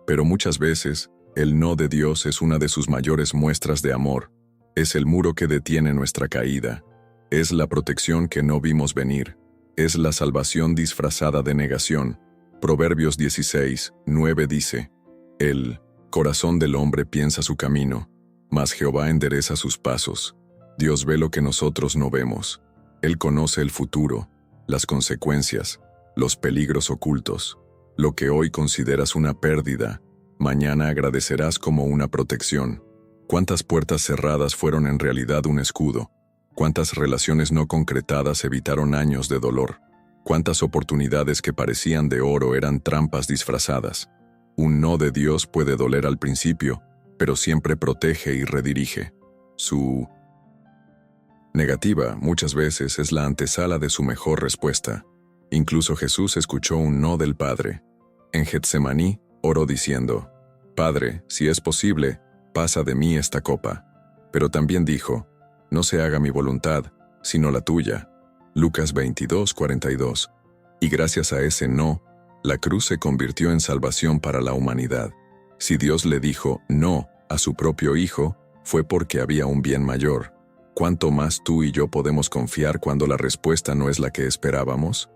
Pero muchas veces, el no de Dios es una de sus mayores muestras de amor. Es el muro que detiene nuestra caída. Es la protección que no vimos venir. Es la salvación disfrazada de negación. Proverbios 16:9 dice: el corazón del hombre piensa su camino, mas Jehová endereza sus pasos. Dios ve lo que nosotros no vemos. Él conoce el futuro, las consecuencias, los peligros ocultos. Lo que hoy consideras una pérdida, mañana agradecerás como una protección. ¿Cuántas puertas cerradas fueron en realidad un escudo? ¿Cuántas relaciones no concretadas evitaron años de dolor? ¿Cuántas oportunidades que parecían de oro eran trampas disfrazadas? Un no de Dios puede doler al principio, pero siempre protege y redirige. Su negativa muchas veces es la antesala de su mejor respuesta. Incluso Jesús escuchó un no del Padre. En Getsemaní, oró diciendo: Padre, si es posible, pasa de mí esta copa. Pero también dijo: no se haga mi voluntad, sino la tuya. Lucas 22:42. Y gracias a ese no, la cruz se convirtió en salvación para la humanidad. Si Dios le dijo no a su propio Hijo, fue porque había un bien mayor. ¿Cuánto más tú y yo podemos confiar cuando la respuesta no es la que esperábamos?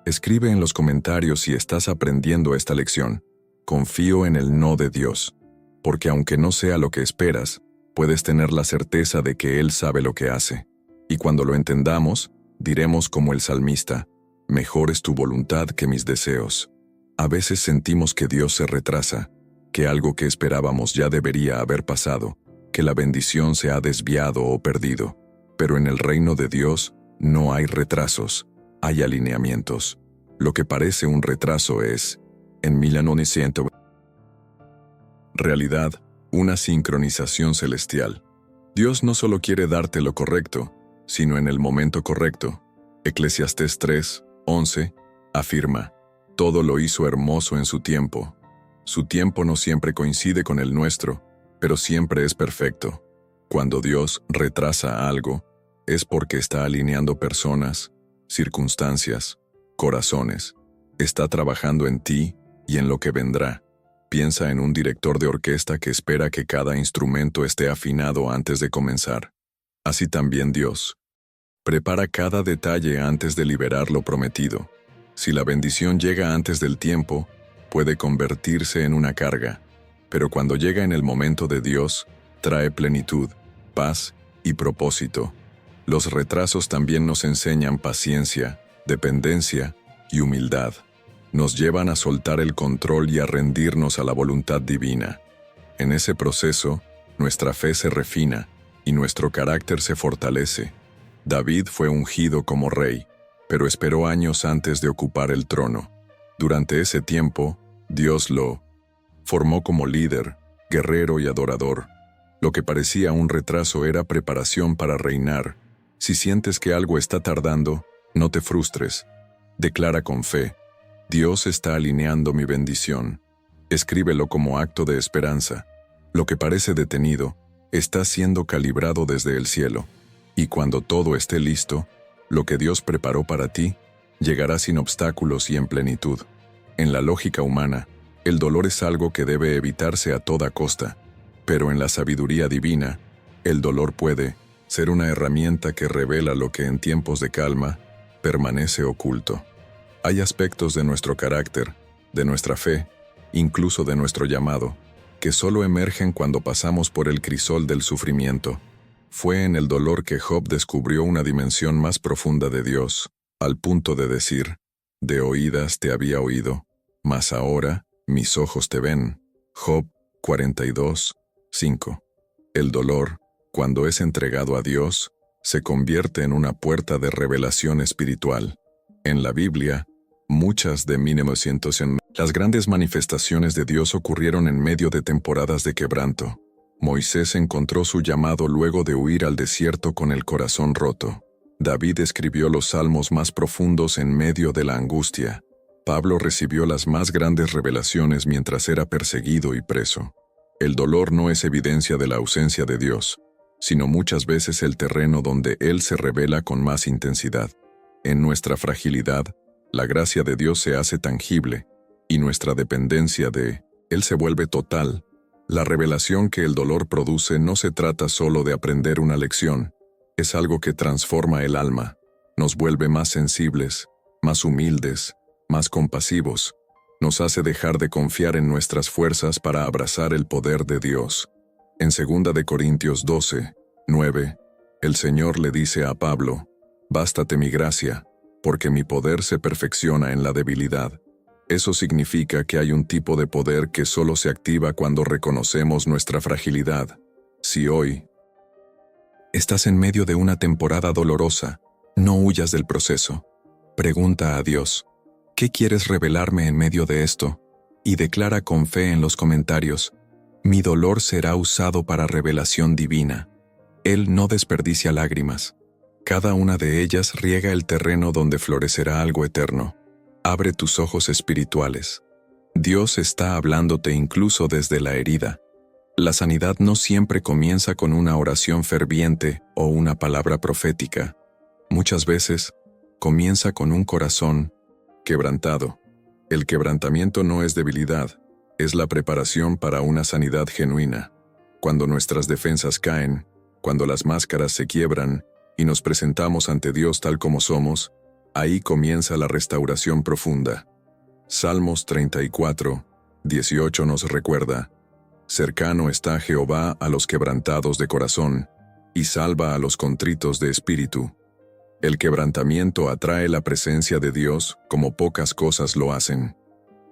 Escribe en los comentarios si estás aprendiendo esta lección. Confío en el no de Dios, porque aunque no sea lo que esperas, puedes tener la certeza de que Él sabe lo que hace. Y cuando lo entendamos, diremos como el salmista: mejor es tu voluntad que mis deseos. A veces sentimos que Dios se retrasa, que algo que esperábamos ya debería haber pasado, que la bendición se ha desviado o perdido. Pero en el reino de Dios no hay retrasos, hay alineamientos. Lo que parece un retraso es, en 1900, realidad, una sincronización celestial. Dios no solo quiere darte lo correcto, sino en el momento correcto. Eclesiastés 3:11 afirma: todo lo hizo hermoso en su tiempo. Su tiempo no siempre coincide con el nuestro, pero siempre es perfecto. Cuando Dios retrasa algo, es porque está alineando personas, circunstancias, corazones. Está trabajando en ti y en lo que vendrá. Piensa en un director de orquesta que espera que cada instrumento esté afinado antes de comenzar. Así también Dios prepara cada detalle antes de liberar lo prometido. Si la bendición llega antes del tiempo, puede convertirse en una carga, pero cuando llega en el momento de Dios, trae plenitud, paz y propósito. Los retrasos también nos enseñan paciencia, dependencia y humildad. Nos llevan a soltar el control y a rendirnos a la voluntad divina. En ese proceso, nuestra fe se refina y nuestro carácter se fortalece. David fue ungido como rey, pero esperó años antes de ocupar el trono. Durante ese tiempo, Dios lo formó como líder, guerrero y adorador. Lo que parecía un retraso era preparación para reinar. Si sientes que algo está tardando, no te frustres. Declara con fe: Dios está alineando mi bendición. Escríbelo como acto de esperanza. Lo que parece detenido, está siendo calibrado desde el cielo. Y cuando todo esté listo, lo que Dios preparó para ti, llegará sin obstáculos y en plenitud. En la lógica humana, el dolor es algo que debe evitarse a toda costa, pero en la sabiduría divina, el dolor puede ser una herramienta que revela lo que en tiempos de calma permanece oculto. Hay aspectos de nuestro carácter, de nuestra fe, incluso de nuestro llamado, que solo emergen cuando pasamos por el crisol del sufrimiento. Fue en el dolor que Job descubrió una dimensión más profunda de Dios, al punto de decir: de oídas te había oído, mas ahora mis ojos te ven. Job 42:5. El dolor, cuando es entregado a Dios, se convierte en una puerta de revelación espiritual. En la Biblia, muchas de 1900 las grandes manifestaciones de Dios ocurrieron en medio de temporadas de quebranto. Moisés encontró su llamado luego de huir al desierto con el corazón roto. David escribió los salmos más profundos en medio de la angustia. Pablo recibió las más grandes revelaciones mientras era perseguido y preso. El dolor no es evidencia de la ausencia de Dios, sino muchas veces el terreno donde Él se revela con más intensidad. En nuestra fragilidad, la gracia de Dios se hace tangible, y nuestra dependencia de Él se vuelve total. La revelación que el dolor produce no se trata solo de aprender una lección, es algo que transforma el alma, nos vuelve más sensibles, más humildes, más compasivos, nos hace dejar de confiar en nuestras fuerzas para abrazar el poder de Dios. En 2 de Corintios 12:9, el Señor le dice a Pablo: «Bástate mi gracia, porque mi poder se perfecciona en la debilidad». Eso significa que hay un tipo de poder que solo se activa cuando reconocemos nuestra fragilidad. Si hoy estás en medio de una temporada dolorosa, no huyas del proceso. Pregunta a Dios: ¿qué quieres revelarme en medio de esto? Y declara con fe en los comentarios: mi dolor será usado para revelación divina. Él no desperdicia lágrimas. Cada una de ellas riega el terreno donde florecerá algo eterno. Abre tus ojos espirituales. Dios está hablándote incluso desde la herida. La sanidad no siempre comienza con una oración ferviente o una palabra profética. Muchas veces, comienza con un corazón quebrantado. El quebrantamiento no es debilidad, es la preparación para una sanidad genuina. Cuando nuestras defensas caen, cuando las máscaras se quiebran y nos presentamos ante Dios tal como somos, ahí comienza la restauración profunda. Salmos 34:18 nos recuerda: cercano está Jehová a los quebrantados de corazón, y salva a los contritos de espíritu. El quebrantamiento atrae la presencia de Dios como pocas cosas lo hacen.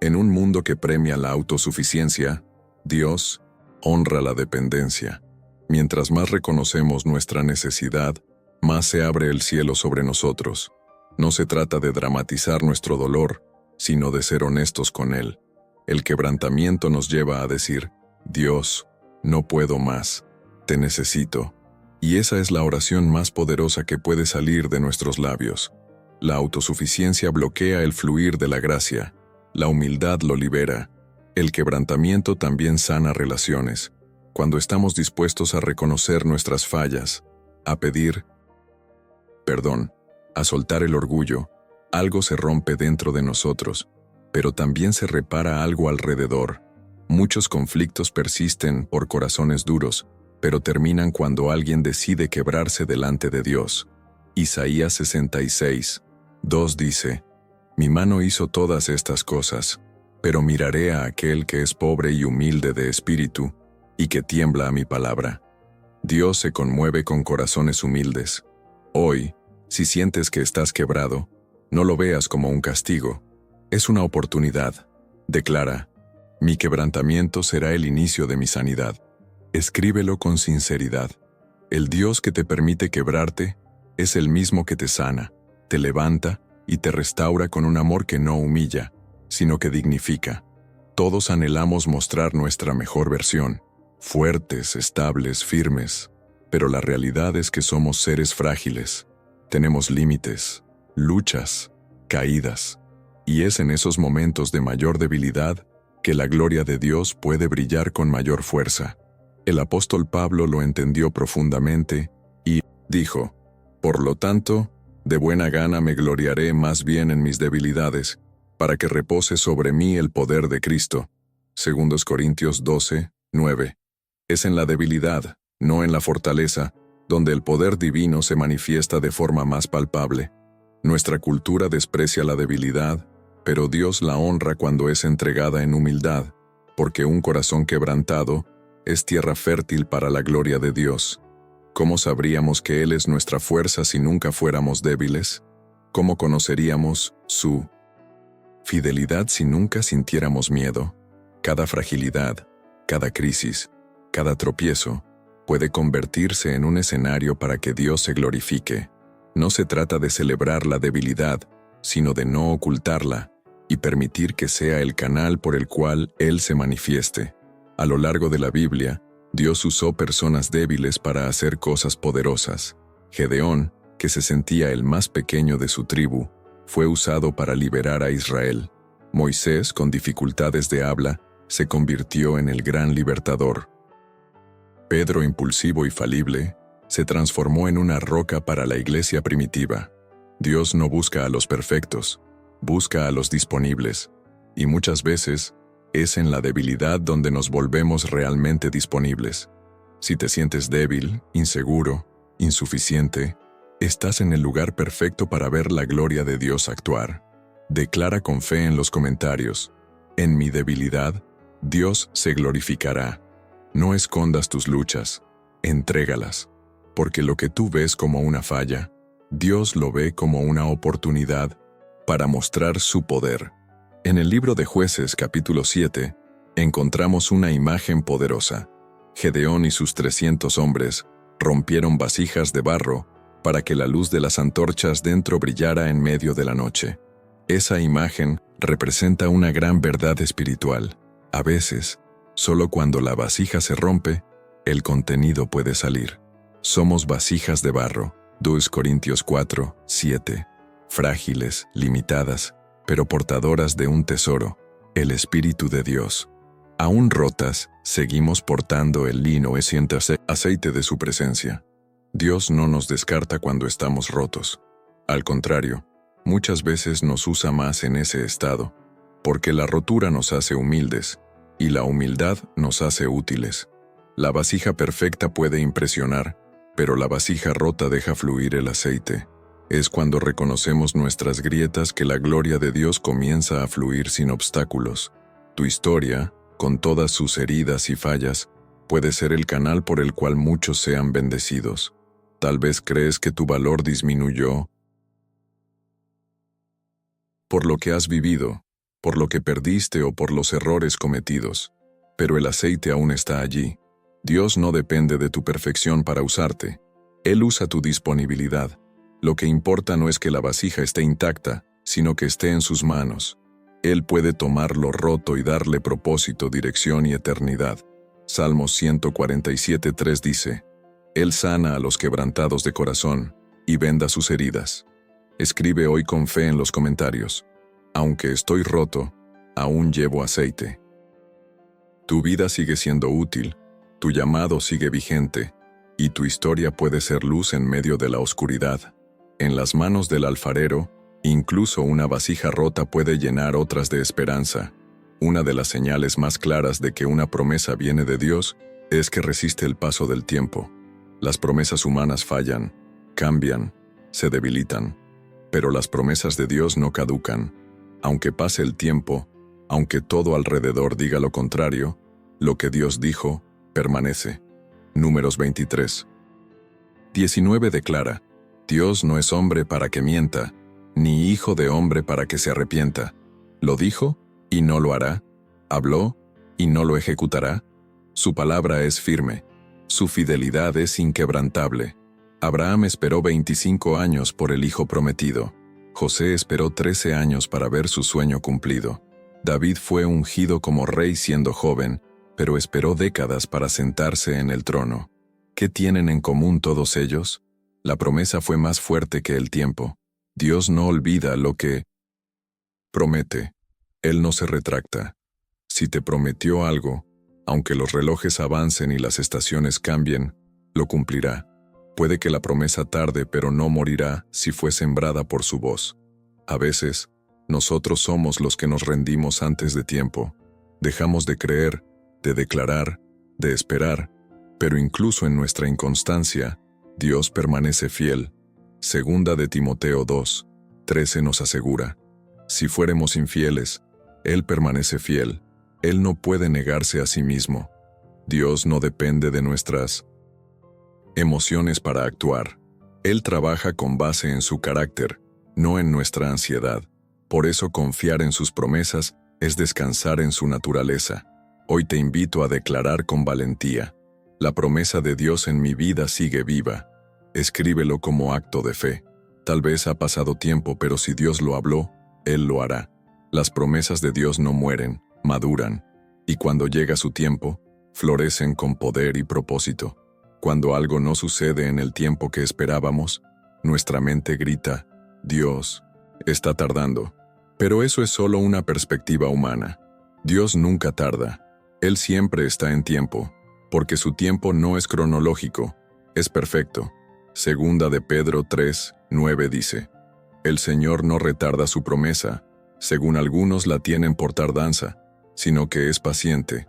En un mundo que premia la autosuficiencia, Dios honra la dependencia. Mientras más reconocemos nuestra necesidad, más se abre el cielo sobre nosotros. No se trata de dramatizar nuestro dolor, sino de ser honestos con él. El quebrantamiento nos lleva a decir: Dios, no puedo más, te necesito. Y esa es la oración más poderosa que puede salir de nuestros labios. La autosuficiencia bloquea el fluir de la gracia, la humildad lo libera. El quebrantamiento también sana relaciones. Cuando estamos dispuestos a reconocer nuestras fallas, a pedir perdón, a soltar el orgullo, algo se rompe dentro de nosotros, pero también se repara algo alrededor. Muchos conflictos persisten por corazones duros, pero terminan cuando alguien decide quebrarse delante de Dios. Isaías 66:2 dice: mi mano hizo todas estas cosas, pero miraré a aquel que es pobre y humilde de espíritu, y que tiembla a mi palabra. Dios se conmueve con corazones humildes. Hoy, si sientes que estás quebrado, no lo veas como un castigo. Es una oportunidad. Declara: mi quebrantamiento será el inicio de mi sanidad. Escríbelo con sinceridad. El Dios que te permite quebrarte es el mismo que te sana, te levanta y te restaura con un amor que no humilla, sino que dignifica. Todos anhelamos mostrar nuestra mejor versión, fuertes, estables, firmes, pero la realidad es que somos seres frágiles. Tenemos límites, luchas, caídas, y es en esos momentos de mayor debilidad que la gloria de Dios puede brillar con mayor fuerza. El apóstol Pablo lo entendió profundamente y dijo: por lo tanto, de buena gana me gloriaré más bien en mis debilidades, para que repose sobre mí el poder de Cristo. 2 Corintios 12, 9. Es en la debilidad, no en la fortaleza, donde el poder divino se manifiesta de forma más palpable. Nuestra cultura desprecia la debilidad, pero Dios la honra cuando es entregada en humildad, porque un corazón quebrantado es tierra fértil para la gloria de Dios. ¿Cómo sabríamos que Él es nuestra fuerza si nunca fuéramos débiles? ¿Cómo conoceríamos su fidelidad si nunca sintiéramos miedo? Cada fragilidad, cada crisis, cada tropiezo puede convertirse en un escenario para que Dios se glorifique. No se trata de celebrar la debilidad, sino de no ocultarla y permitir que sea el canal por el cual Él se manifieste. A lo largo de la Biblia, Dios usó personas débiles para hacer cosas poderosas. Gedeón, que se sentía el más pequeño de su tribu, fue usado para liberar a Israel. Moisés, con dificultades de habla, se convirtió en el gran libertador. Pedro, impulsivo y falible, se transformó en una roca para la iglesia primitiva. Dios no busca a los perfectos, busca a los disponibles, y muchas veces es en la debilidad donde nos volvemos realmente disponibles. Si te sientes débil, inseguro, insuficiente, estás en el lugar perfecto para ver la gloria de Dios actuar. Declara con fe en los comentarios: en mi debilidad, Dios se glorificará. No escondas tus luchas, entrégalas, porque lo que tú ves como una falla, Dios lo ve como una oportunidad para mostrar su poder. En el libro de Jueces capítulo 7, encontramos una imagen poderosa. Gedeón y sus 300 hombres rompieron vasijas de barro para que la luz de las antorchas dentro brillara en medio de la noche. Esa imagen representa una gran verdad espiritual. A veces, solo cuando la vasija se rompe, el contenido puede salir. Somos vasijas de barro, 2 Corintios 4, 7, frágiles, limitadas, pero portadoras de un tesoro, el Espíritu de Dios. Aún rotas, seguimos portando el lino esencial aceite de su presencia. Dios no nos descarta cuando estamos rotos. Al contrario, muchas veces nos usa más en ese estado, porque la rotura nos hace humildes, y la humildad nos hace útiles. La vasija perfecta puede impresionar, pero la vasija rota deja fluir el aceite. Es cuando reconocemos nuestras grietas que la gloria de Dios comienza a fluir sin obstáculos. Tu historia, con todas sus heridas y fallas, puede ser el canal por el cual muchos sean bendecidos. Tal vez crees que tu valor disminuyó por lo que has vivido, por lo que perdiste o por los errores cometidos. Pero el aceite aún está allí. Dios no depende de tu perfección para usarte. Él usa tu disponibilidad. Lo que importa no es que la vasija esté intacta, sino que esté en sus manos. Él puede tomar lo roto y darle propósito, dirección y eternidad. Salmos 147:3 dice: Él sana a los quebrantados de corazón y venda sus heridas. Escribe hoy con fe en los comentarios: aunque estoy roto, aún llevo aceite. Tu vida sigue siendo útil, tu llamado sigue vigente, y tu historia puede ser luz en medio de la oscuridad. En las manos del alfarero, incluso una vasija rota puede llenar otras de esperanza. Una de las señales más claras de que una promesa viene de Dios es que resiste el paso del tiempo. Las promesas humanas fallan, cambian, se debilitan, pero las promesas de Dios no caducan. Aunque pase el tiempo, aunque todo alrededor diga lo contrario, lo que Dios dijo, permanece. Números 23. 19 declara: Dios no es hombre para que mienta, ni hijo de hombre para que se arrepienta. Lo dijo y no lo hará. Habló y no lo ejecutará. Su palabra es firme. Su fidelidad es inquebrantable. Abraham esperó 25 años por el hijo prometido. José esperó 13 años para ver su sueño cumplido. David fue ungido como rey siendo joven, pero esperó décadas para sentarse en el trono. ¿Qué tienen en común todos ellos? La promesa fue más fuerte que el tiempo. Dios no olvida lo que promete. Él no se retracta. Si te prometió algo, aunque los relojes avancen y las estaciones cambien, lo cumplirá. Puede que la promesa tarde, pero no morirá si fue sembrada por su voz. A veces, nosotros somos los que nos rendimos antes de tiempo. Dejamos de creer, de declarar, de esperar, pero incluso en nuestra inconstancia, Dios permanece fiel. Segunda de Timoteo 2:13 nos asegura: si fuéramos infieles, Él permanece fiel. Él no puede negarse a sí mismo. Dios no depende de nuestras emociones para actuar. Él trabaja con base en su carácter, no en nuestra ansiedad. Por eso confiar en sus promesas es descansar en su naturaleza. Hoy te invito a declarar con valentía: la promesa de Dios en mi vida sigue viva. Escríbelo como acto de fe. Tal vez ha pasado tiempo, pero si Dios lo habló, Él lo hará. Las promesas de Dios no mueren, maduran, y cuando llega su tiempo, florecen con poder y propósito. Cuando algo no sucede en el tiempo que esperábamos, nuestra mente grita: Dios está tardando. Pero eso es solo una perspectiva humana. Dios nunca tarda. Él siempre está en tiempo, porque su tiempo no es cronológico, es perfecto. Segunda de Pedro 3:9 dice: el Señor no retarda su promesa, según algunos la tienen por tardanza, sino que es paciente.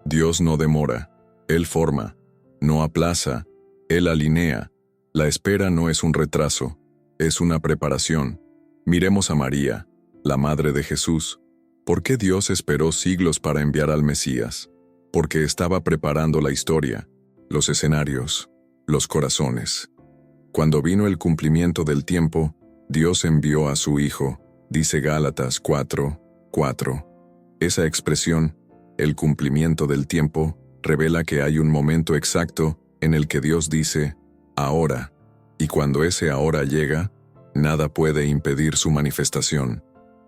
Dios no demora, Él forma, no aplaza, Él alinea. La espera no es un retraso, es una preparación. Miremos a María, la madre de Jesús. ¿Por qué Dios esperó siglos para enviar al Mesías? Porque estaba preparando la historia, los escenarios, los corazones. Cuando vino el cumplimiento del tiempo, Dios envió a su Hijo, dice Gálatas 4:4. Esa expresión, el cumplimiento del tiempo, revela que hay un momento exacto en el que Dios dice: ahora. Y cuando ese ahora llega, nada puede impedir su manifestación.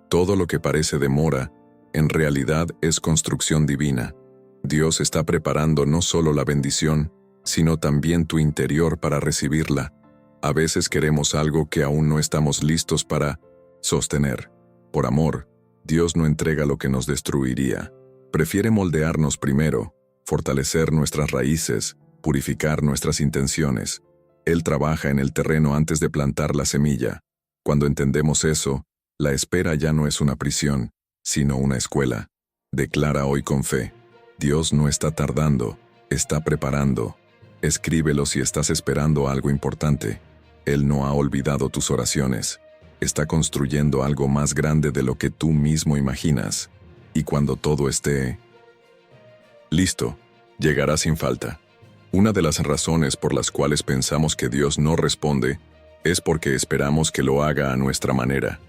Todo lo que parece demora, en realidad es construcción divina. Dios está preparando no solo la bendición, sino también tu interior para recibirla. A veces queremos algo que aún no estamos listos para sostener. Por amor, Dios no entrega lo que nos destruiría. Prefiere moldearnos primero, fortalecer nuestras raíces, purificar nuestras intenciones. Él trabaja en el terreno antes de plantar la semilla. Cuando entendemos eso, la espera ya no es una prisión, sino una escuela. Declara hoy con fe: Dios no está tardando, está preparando. Escríbelo si estás esperando algo importante. Él no ha olvidado tus oraciones. Está construyendo algo más grande de lo que tú mismo imaginas. Y cuando todo esté listo, llegará sin falta. Una de las razones por las cuales pensamos que Dios no responde es porque esperamos que lo haga a nuestra manera.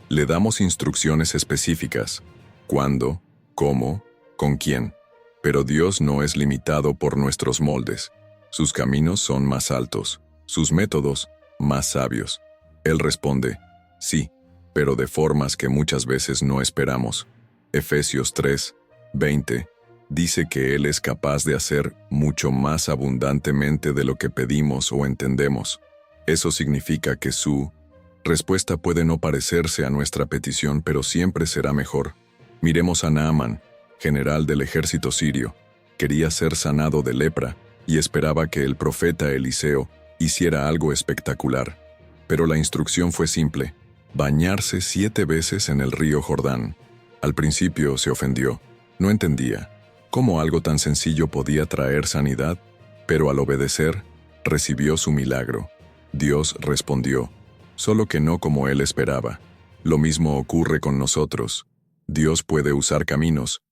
Le damos instrucciones específicas: cuándo, cómo, con quién. Pero Dios no es limitado por nuestros moldes. Sus caminos son más altos, sus métodos más sabios. Él responde: sí, pero de formas que muchas veces no esperamos. Efesios 3:20 dice que Él es capaz de hacer mucho más abundantemente de lo que pedimos o entendemos. Eso significa que su respuesta puede no parecerse a nuestra petición, pero siempre será mejor. Miremos a Naamán, general del ejército sirio. Quería ser sanado de lepra y esperaba que el profeta Eliseo hiciera algo espectacular. Pero la instrucción fue simple: bañarse 7 veces en el río Jordán. Al principio se ofendió, no entendía cómo algo tan sencillo podía traer sanidad, pero al obedecer, recibió su milagro. Dios respondió, solo que no como él esperaba. Lo mismo ocurre con nosotros. Dios puede usar caminos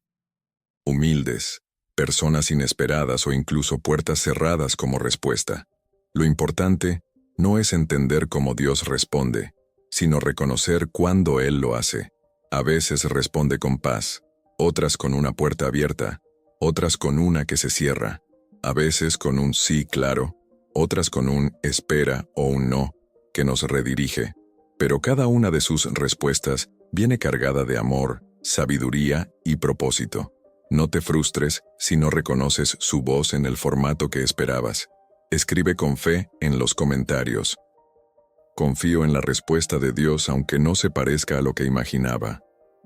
humildes, personas inesperadas o incluso puertas cerradas como respuesta. Lo importante no es entender cómo Dios responde, sino reconocer cuándo Él lo hace. A veces responde con paz, otras con una puerta abierta, otras con una que se cierra, a veces con un sí claro, otras con un espera o un no, que nos redirige. Pero cada una de sus respuestas viene cargada de amor, sabiduría y propósito. No te frustres si no reconoces su voz en el formato que esperabas. Escribe con fe en los comentarios. Confío en la respuesta de Dios aunque no se parezca a lo que imaginaba.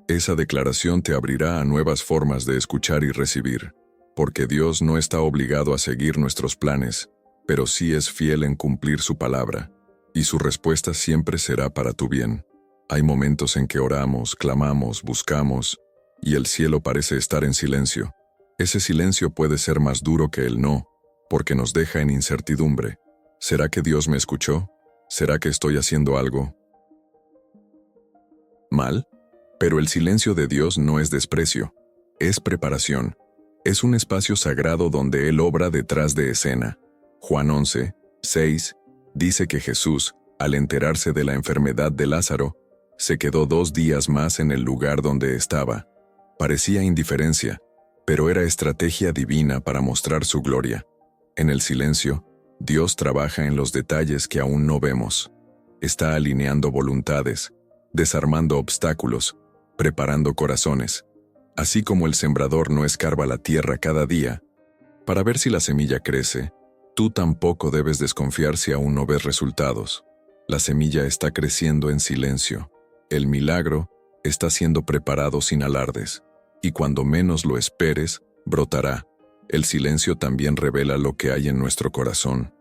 Esa declaración te abrirá a nuevas formas de escuchar y recibir, porque Dios no está obligado a seguir nuestros planes, pero sí es fiel en cumplir su palabra, y su respuesta siempre será para tu bien. Hay momentos en que oramos, clamamos, buscamos, y el cielo parece estar en silencio. Ese silencio puede ser más duro que el no, porque nos deja en incertidumbre. ¿Será que Dios me escuchó? ¿Será que estoy haciendo algo mal? Pero el silencio de Dios no es desprecio, es preparación. Es un espacio sagrado donde Él obra detrás de escena. Juan 11, 6, dice que Jesús, al enterarse de la enfermedad de Lázaro, se quedó 2 días más en el lugar donde estaba. Parecía indiferencia, pero era estrategia divina para mostrar su gloria. En el silencio, Dios trabaja en los detalles que aún no vemos. Está alineando voluntades, desarmando obstáculos, preparando corazones. Así como el sembrador no escarba la tierra cada día para ver si la semilla crece, tú tampoco debes desconfiar si aún no ves resultados. La semilla está creciendo en silencio. El milagro está siendo preparado sin alardes, y cuando menos lo esperes, brotará. El silencio también revela lo que hay en nuestro corazón.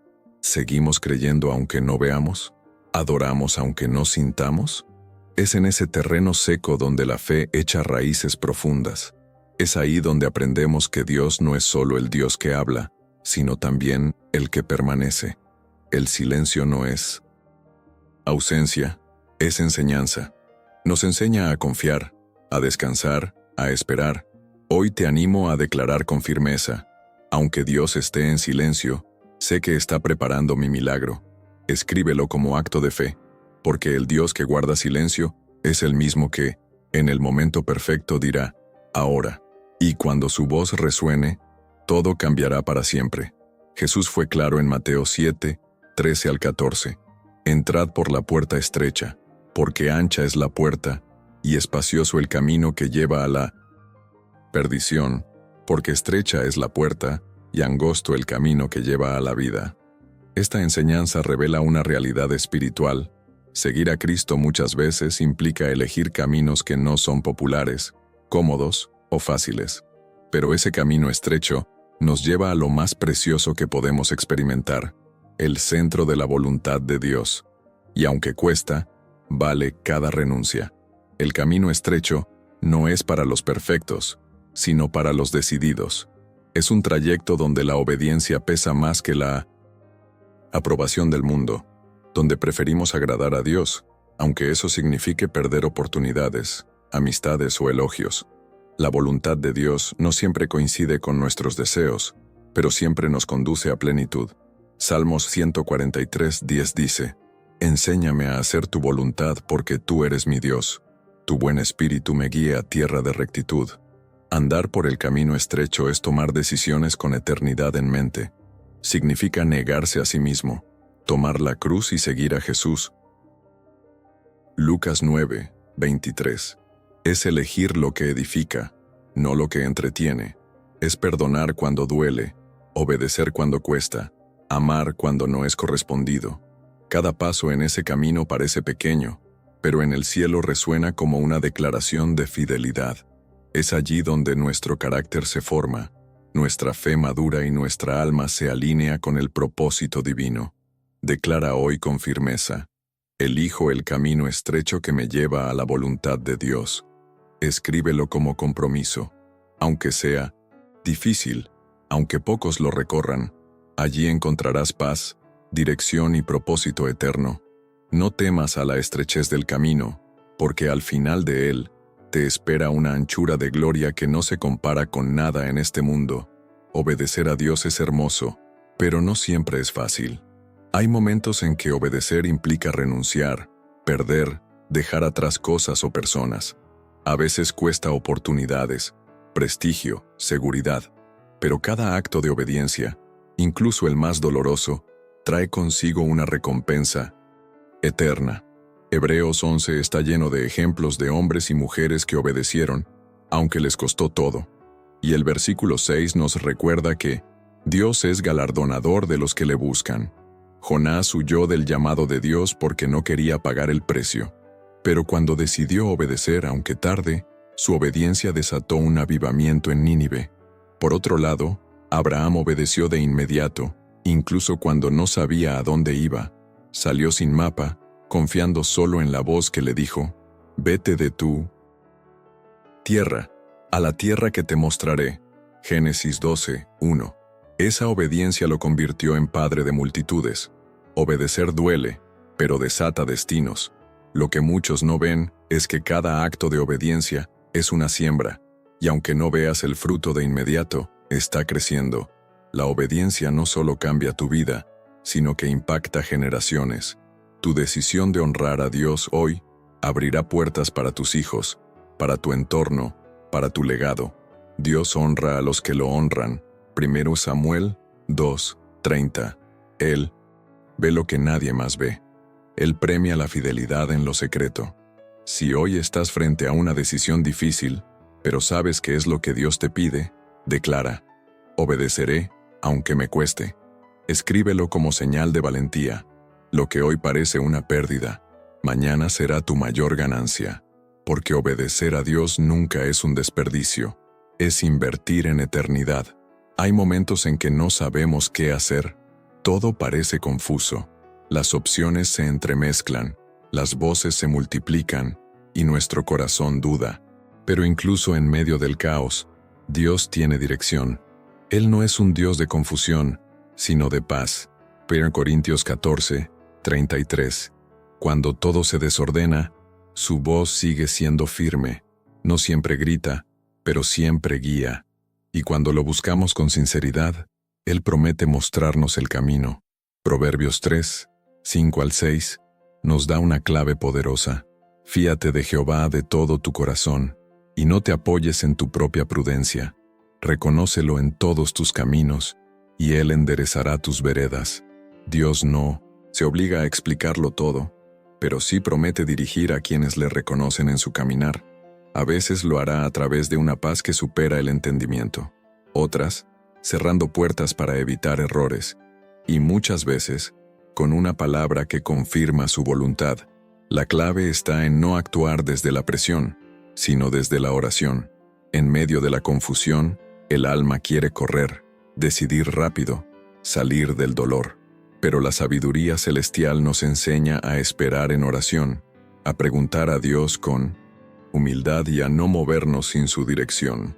¿Seguimos creyendo aunque no veamos? ¿Adoramos aunque no sintamos? Es en ese terreno seco donde la fe echa raíces profundas. Es ahí donde aprendemos que Dios no es solo el Dios que habla, sino también el que permanece. El silencio no es ausencia, es enseñanza. Nos enseña a confiar, a descansar, a esperar. Hoy te animo a declarar con firmeza: aunque Dios esté en silencio, sé que está preparando mi milagro. Escríbelo como acto de fe, porque el Dios que guarda silencio es el mismo que, en el momento perfecto, dirá: ahora. Y cuando su voz resuene, todo cambiará para siempre. Jesús fue claro en Mateo 7, 13 al 14. Entrad por la puerta estrecha, porque ancha es la puerta, y espacioso el camino que lleva a la perdición, porque estrecha es la puerta, y angosto el camino que lleva a la vida. Esta enseñanza revela una realidad espiritual. Seguir a Cristo muchas veces implica elegir caminos que no son populares, cómodos o fáciles. Pero ese camino estrecho nos lleva a lo más precioso que podemos experimentar, el centro de la voluntad de Dios. Y aunque cuesta, vale cada renuncia. El camino estrecho no es para los perfectos, sino para los decididos. Es un trayecto donde la obediencia pesa más que la aprobación del mundo, donde preferimos agradar a Dios, aunque eso signifique perder oportunidades, amistades o elogios. La voluntad de Dios no siempre coincide con nuestros deseos, pero siempre nos conduce a plenitud. Salmos 143:10 dice: enséñame a hacer tu voluntad porque tú eres mi Dios. Tu buen espíritu me guíe a tierra de rectitud. Andar por el camino estrecho es tomar decisiones con eternidad en mente. Significa negarse a sí mismo, tomar la cruz y seguir a Jesús. Lucas 9:23. Es elegir lo que edifica, no lo que entretiene. Es perdonar cuando duele, obedecer cuando cuesta, amar cuando no es correspondido. Cada paso en ese camino parece pequeño, pero en el cielo resuena como una declaración de fidelidad. Es allí donde nuestro carácter se forma, nuestra fe madura y nuestra alma se alinea con el propósito divino. Declara hoy con firmeza: elijo el camino estrecho que me lleva a la voluntad de Dios. Escríbelo como compromiso. Aunque sea difícil, aunque pocos lo recorran, allí encontrarás paz, dirección y propósito eterno. No temas a la estrechez del camino, porque al final de él te espera una anchura de gloria que no se compara con nada en este mundo. Obedecer a Dios es hermoso, pero no siempre es fácil. Hay momentos en que obedecer implica renunciar, perder, dejar atrás cosas o personas. A veces cuesta oportunidades, prestigio, seguridad, pero cada acto de obediencia, incluso el más doloroso, trae consigo una recompensa eterna. Hebreos 11 está lleno de ejemplos de hombres y mujeres que obedecieron, aunque les costó todo. Y el versículo 6 nos recuerda que Dios es galardonador de los que le buscan. Jonás huyó del llamado de Dios porque no quería pagar el precio. Pero cuando decidió obedecer, aunque tarde, su obediencia desató un avivamiento en Nínive. Por otro lado, Abraham obedeció de inmediato, incluso cuando no sabía a dónde iba. Salió sin mapa, confiando solo en la voz que le dijo: «Vete de tu tierra, a la tierra que te mostraré». Génesis 12, 1. Esa obediencia lo convirtió en padre de multitudes. Obedecer duele, pero desata destinos. Lo que muchos no ven es que cada acto de obediencia es una siembra, y aunque no veas el fruto de inmediato, está creciendo. La obediencia no solo cambia tu vida, sino que impacta generaciones. Tu decisión de honrar a Dios hoy abrirá puertas para tus hijos, para tu entorno, para tu legado. Dios honra a los que lo honran. 1 Samuel 2:30. Él ve lo que nadie más ve. Él premia la fidelidad en lo secreto. Si hoy estás frente a una decisión difícil, pero sabes que es lo que Dios te pide, declara: «Obedeceré, aunque me cueste». Escríbelo como señal de valentía. Lo que hoy parece una pérdida, mañana será tu mayor ganancia. Porque obedecer a Dios nunca es un desperdicio, es invertir en eternidad. Hay momentos en que no sabemos qué hacer. Todo parece confuso. Las opciones se entremezclan, las voces se multiplican, y nuestro corazón duda. Pero incluso en medio del caos, Dios tiene dirección. Él no es un Dios de confusión, sino de paz. 1 Corintios 14:33. Cuando todo se desordena, su voz sigue siendo firme. No siempre grita, pero siempre guía. Y cuando lo buscamos con sinceridad, Él promete mostrarnos el camino. Proverbios 3:5-6 nos da una clave poderosa. Fíate de Jehová de todo tu corazón, y no te apoyes en tu propia prudencia. Reconócelo en todos tus caminos, y Él enderezará tus veredas. Dios no se obliga a explicarlo todo, pero sí promete dirigir a quienes le reconocen en su caminar. A veces lo hará a través de una paz que supera el entendimiento. Otras, cerrando puertas para evitar errores. Y muchas veces, con una palabra que confirma su voluntad. La clave está en no actuar desde la presión, sino desde la oración. En medio de la confusión, el alma quiere correr, decidir rápido, salir del dolor. Pero la sabiduría celestial nos enseña a esperar en oración, a preguntar a Dios con humildad y a no movernos sin su dirección.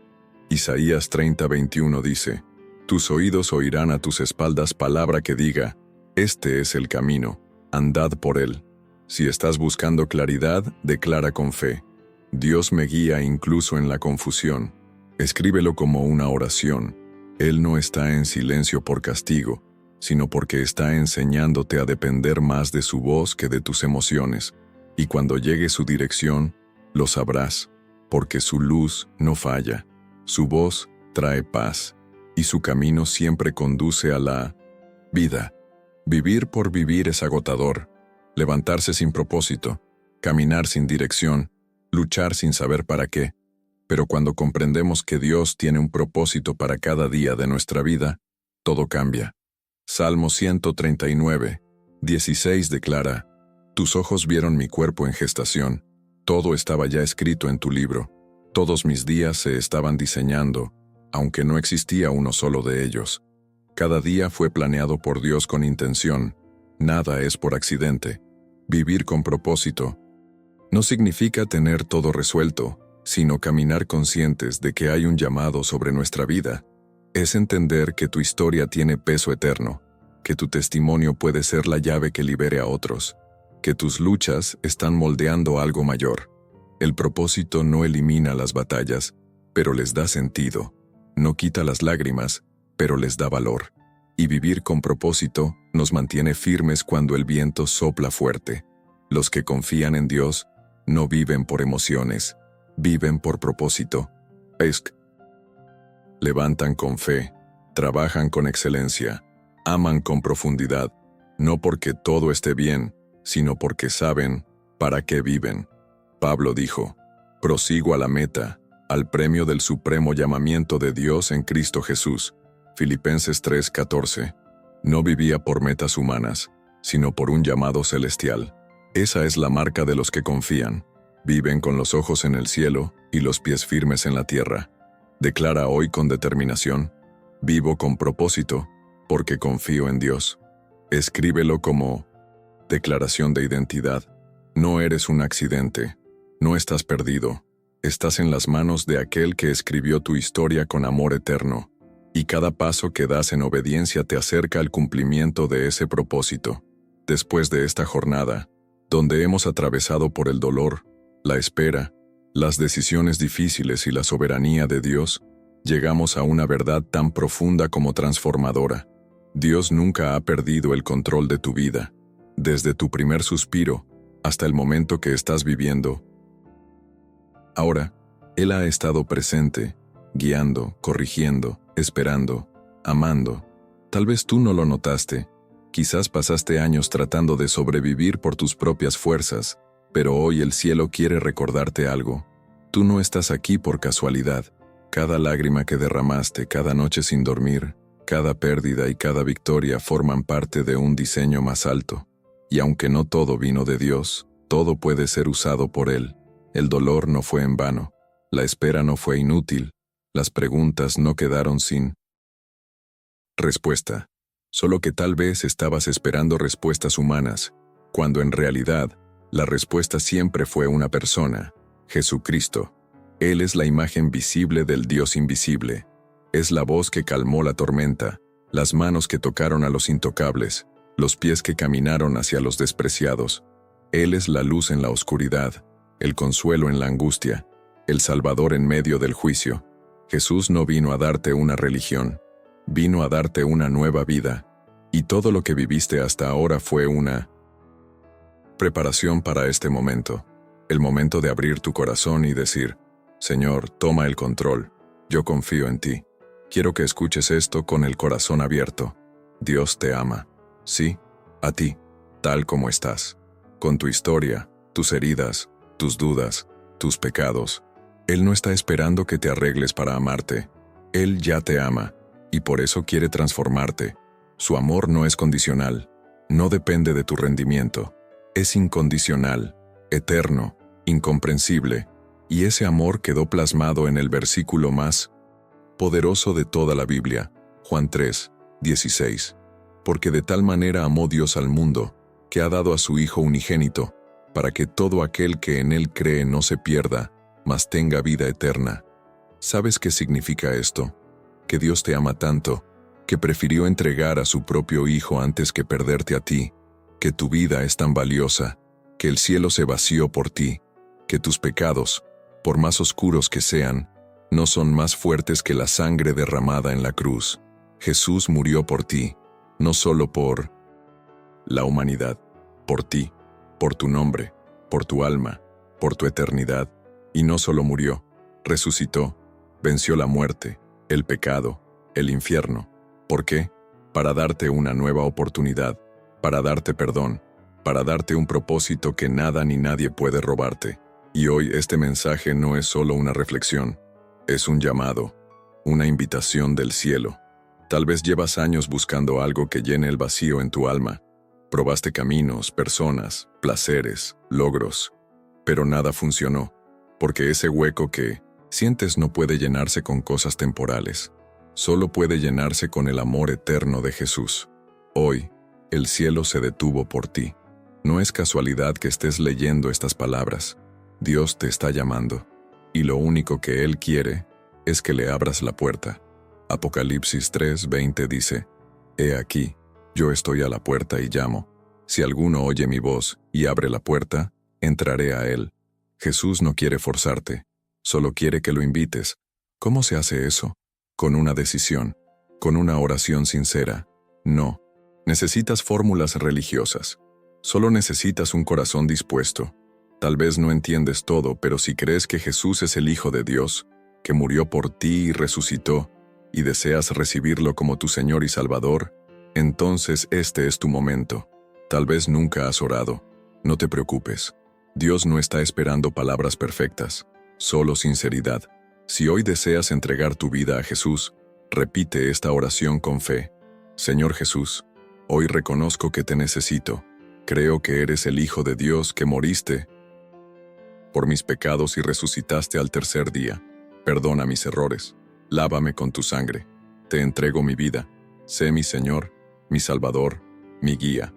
Isaías 30:21 dice: «Tus oídos oirán a tus espaldas palabra que diga: este es el camino, andad por él». Si estás buscando claridad, declara con fe: Dios me guía incluso en la confusión. Escríbelo como una oración. Él no está en silencio por castigo, sino porque está enseñándote a depender más de su voz que de tus emociones. Y cuando llegue su dirección, lo sabrás, porque su luz no falla, su voz trae paz, y su camino siempre conduce a la vida. Vivir por vivir es agotador. Levantarse sin propósito, caminar sin dirección, luchar sin saber para qué. Pero cuando comprendemos que Dios tiene un propósito para cada día de nuestra vida, todo cambia. Salmo 139:16 declara: «Tus ojos vieron mi cuerpo en gestación. Todo estaba ya escrito en tu libro. Todos mis días se estaban diseñando, aunque no existía uno solo de ellos». Cada día fue planeado por Dios con intención. Nada es por accidente. Vivir con propósito no significa tener todo resuelto, sino caminar conscientes de que hay un llamado sobre nuestra vida. Es entender que tu historia tiene peso eterno, que tu testimonio puede ser la llave que libere a otros, que tus luchas están moldeando algo mayor. El propósito no elimina las batallas, pero les da sentido. No quita las lágrimas, pero les da valor. Y vivir con propósito nos mantiene firmes cuando el viento sopla fuerte. Los que confían en Dios no viven por emociones, viven por propósito. Levantan con fe, trabajan con excelencia, aman con profundidad, no porque todo esté bien, sino porque saben para qué viven. Pablo dijo: prosigo a la meta, al premio del supremo llamamiento de Dios en Cristo Jesús. Filipenses 3:14. No vivía por metas humanas, sino por un llamado celestial. Esa es la marca de los que confían. Viven con los ojos en el cielo y los pies firmes en la tierra. Declara hoy con determinación: vivo con propósito, porque confío en Dios. Escríbelo como declaración de identidad. No eres un accidente, no estás perdido. Estás en las manos de aquel que escribió tu historia con amor eterno, y cada paso que das en obediencia te acerca al cumplimiento de ese propósito. Después de esta jornada, donde hemos atravesado por el dolor, la espera, las decisiones difíciles y la soberanía de Dios, llegamos a una verdad tan profunda como transformadora. Dios nunca ha perdido el control de tu vida, desde tu primer suspiro hasta el momento que estás viviendo. Ahora, Él ha estado presente, guiando, corrigiendo, esperando, amando. Tal vez tú no lo notaste. Quizás pasaste años tratando de sobrevivir por tus propias fuerzas, pero hoy el cielo quiere recordarte algo. Tú no estás aquí por casualidad. Cada lágrima que derramaste, cada noche sin dormir, cada pérdida y cada victoria forman parte de un diseño más alto. Y aunque no todo vino de Dios, todo puede ser usado por Él. El dolor no fue en vano, la espera no fue inútil, las preguntas no quedaron sin respuesta. Solo que tal vez estabas esperando respuestas humanas, cuando en realidad, la respuesta siempre fue una persona: Jesucristo. Él es la imagen visible del Dios invisible. Es la voz que calmó la tormenta, las manos que tocaron a los intocables, los pies que caminaron hacia los despreciados. Él es la luz en la oscuridad, el consuelo en la angustia, el Salvador en medio del juicio. Jesús no vino a darte una religión, vino a darte una nueva vida, y todo lo que viviste hasta ahora fue una preparación para este momento, el momento de abrir tu corazón y decir: Señor, toma el control, yo confío en ti. Quiero que escuches esto con el corazón abierto. Dios te ama, sí, a ti, tal como estás, con tu historia, tus heridas, tus dudas, tus pecados. Él no está esperando que te arregles para amarte. Él ya te ama, y por eso quiere transformarte. Su amor no es condicional, no depende de tu rendimiento. Es incondicional, eterno, incomprensible, y ese amor quedó plasmado en el versículo más poderoso de toda la Biblia, Juan 3:16. Porque de tal manera amó Dios al mundo, que ha dado a su Hijo unigénito, para que todo aquel que en Él cree no se pierda, mas tenga vida eterna. ¿Sabes qué significa esto? Que Dios te ama tanto, que prefirió entregar a su propio Hijo antes que perderte a ti, que tu vida es tan valiosa, que el cielo se vació por ti, que tus pecados, por más oscuros que sean, no son más fuertes que la sangre derramada en la cruz. Jesús murió por ti, no solo por la humanidad, por ti, por tu nombre, por tu alma, por tu eternidad. Y no solo murió, resucitó, venció la muerte, el pecado, el infierno. ¿Por qué? Para darte una nueva oportunidad, para darte perdón, para darte un propósito que nada ni nadie puede robarte. Y hoy este mensaje no es solo una reflexión, es un llamado, una invitación del cielo. Tal vez llevas años buscando algo que llene el vacío en tu alma. Probaste caminos, personas, placeres, logros, pero nada funcionó, porque ese hueco que sientes no puede llenarse con cosas temporales, solo puede llenarse con el amor eterno de Jesús. Hoy, el cielo se detuvo por ti. No es casualidad que estés leyendo estas palabras. Dios te está llamando, y lo único que Él quiere es que le abras la puerta. Apocalipsis 3:20 dice: He aquí, yo estoy a la puerta y llamo. Si alguno oye mi voz y abre la puerta, entraré a él. Jesús no quiere forzarte, solo quiere que lo invites. ¿Cómo se hace eso? Con una decisión, con una oración sincera, No. Necesitas fórmulas religiosas. Solo necesitas un corazón dispuesto. Tal vez no entiendes todo, pero si crees que Jesús es el Hijo de Dios, que murió por ti y resucitó, y deseas recibirlo como tu Señor y Salvador, entonces este es tu momento. Tal vez nunca has orado. No te preocupes. Dios no está esperando palabras perfectas, solo sinceridad. Si hoy deseas entregar tu vida a Jesús, repite esta oración con fe. Señor Jesús, hoy reconozco que te necesito. Creo que eres el Hijo de Dios, que moriste por mis pecados y resucitaste al tercer día. Perdona mis errores. Lávame con tu sangre. Te entrego mi vida. Sé mi Señor, mi Salvador, mi guía.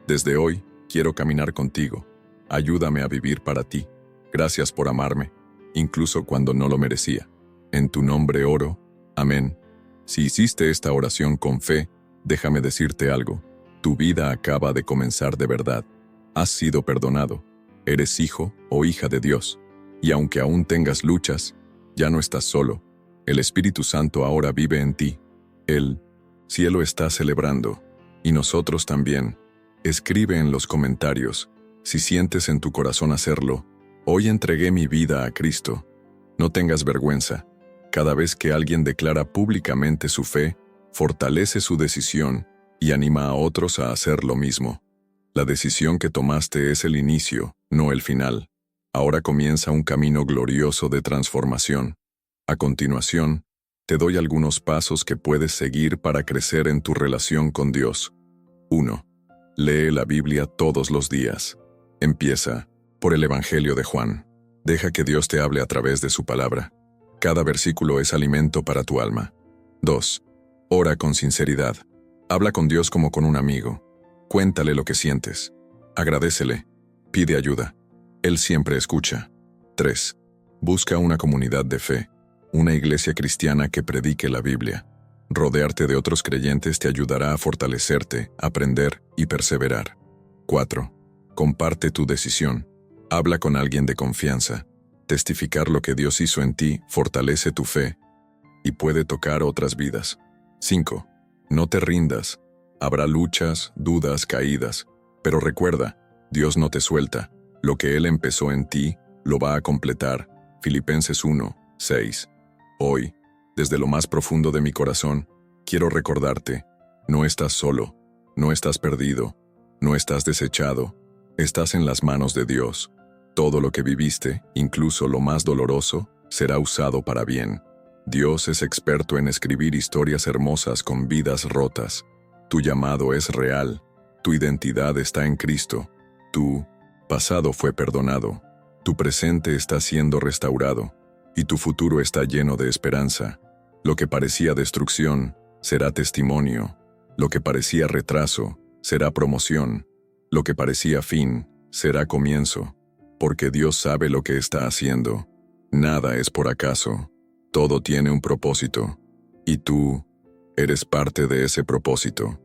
Desde hoy, quiero caminar contigo. Ayúdame a vivir para ti. Gracias por amarme, incluso cuando no lo merecía. En tu nombre oro. Amén. Si hiciste esta oración con fe, déjame decirte algo. Tu vida acaba de comenzar de verdad. Has sido perdonado. Eres hijo o hija de Dios. Y aunque aún tengas luchas, ya no estás solo. El Espíritu Santo ahora vive en ti. El cielo está celebrando. Y nosotros también. Escribe en los comentarios, si sientes en tu corazón hacerlo, hoy entregué mi vida a Cristo. No tengas vergüenza. Cada vez que alguien declara públicamente su fe, fortalece su decisión y anima a otros a hacer lo mismo. La decisión que tomaste es el inicio, no el final. Ahora comienza un camino glorioso de transformación. A continuación, te doy algunos pasos que puedes seguir para crecer en tu relación con Dios. 1. Lee la Biblia todos los días. Empieza por el Evangelio de Juan. Deja que Dios te hable a través de su palabra. Cada versículo es alimento para tu alma. 2. Ora con sinceridad. Habla con Dios como con un amigo. Cuéntale lo que sientes. Agradécele. Pide ayuda. Él siempre escucha. 3. Busca una comunidad de fe, una iglesia cristiana que predique la Biblia. Rodearte de otros creyentes te ayudará a fortalecerte, aprender y perseverar. 4. Comparte tu decisión. Habla con alguien de confianza. Testificar lo que Dios hizo en ti fortalece tu fe y puede tocar otras vidas. 5. No te rindas. Habrá luchas, dudas, caídas. Pero recuerda, Dios no te suelta. Lo que Él empezó en ti, lo va a completar. Filipenses 1, 6. Hoy, desde lo más profundo de mi corazón, quiero recordarte, no estás solo, no estás perdido, no estás desechado, estás en las manos de Dios. Todo lo que viviste, incluso lo más doloroso, será usado para bien. Dios es experto en escribir historias hermosas con vidas rotas. Tu llamado es real, tu identidad está en Cristo, tu pasado fue perdonado, tu presente está siendo restaurado, y tu futuro está lleno de esperanza. Lo que parecía destrucción será testimonio, lo que parecía retraso será promoción, lo que parecía fin será comienzo, porque Dios sabe lo que está haciendo. Nada es por acaso, todo tiene un propósito, y tú eres parte de ese propósito.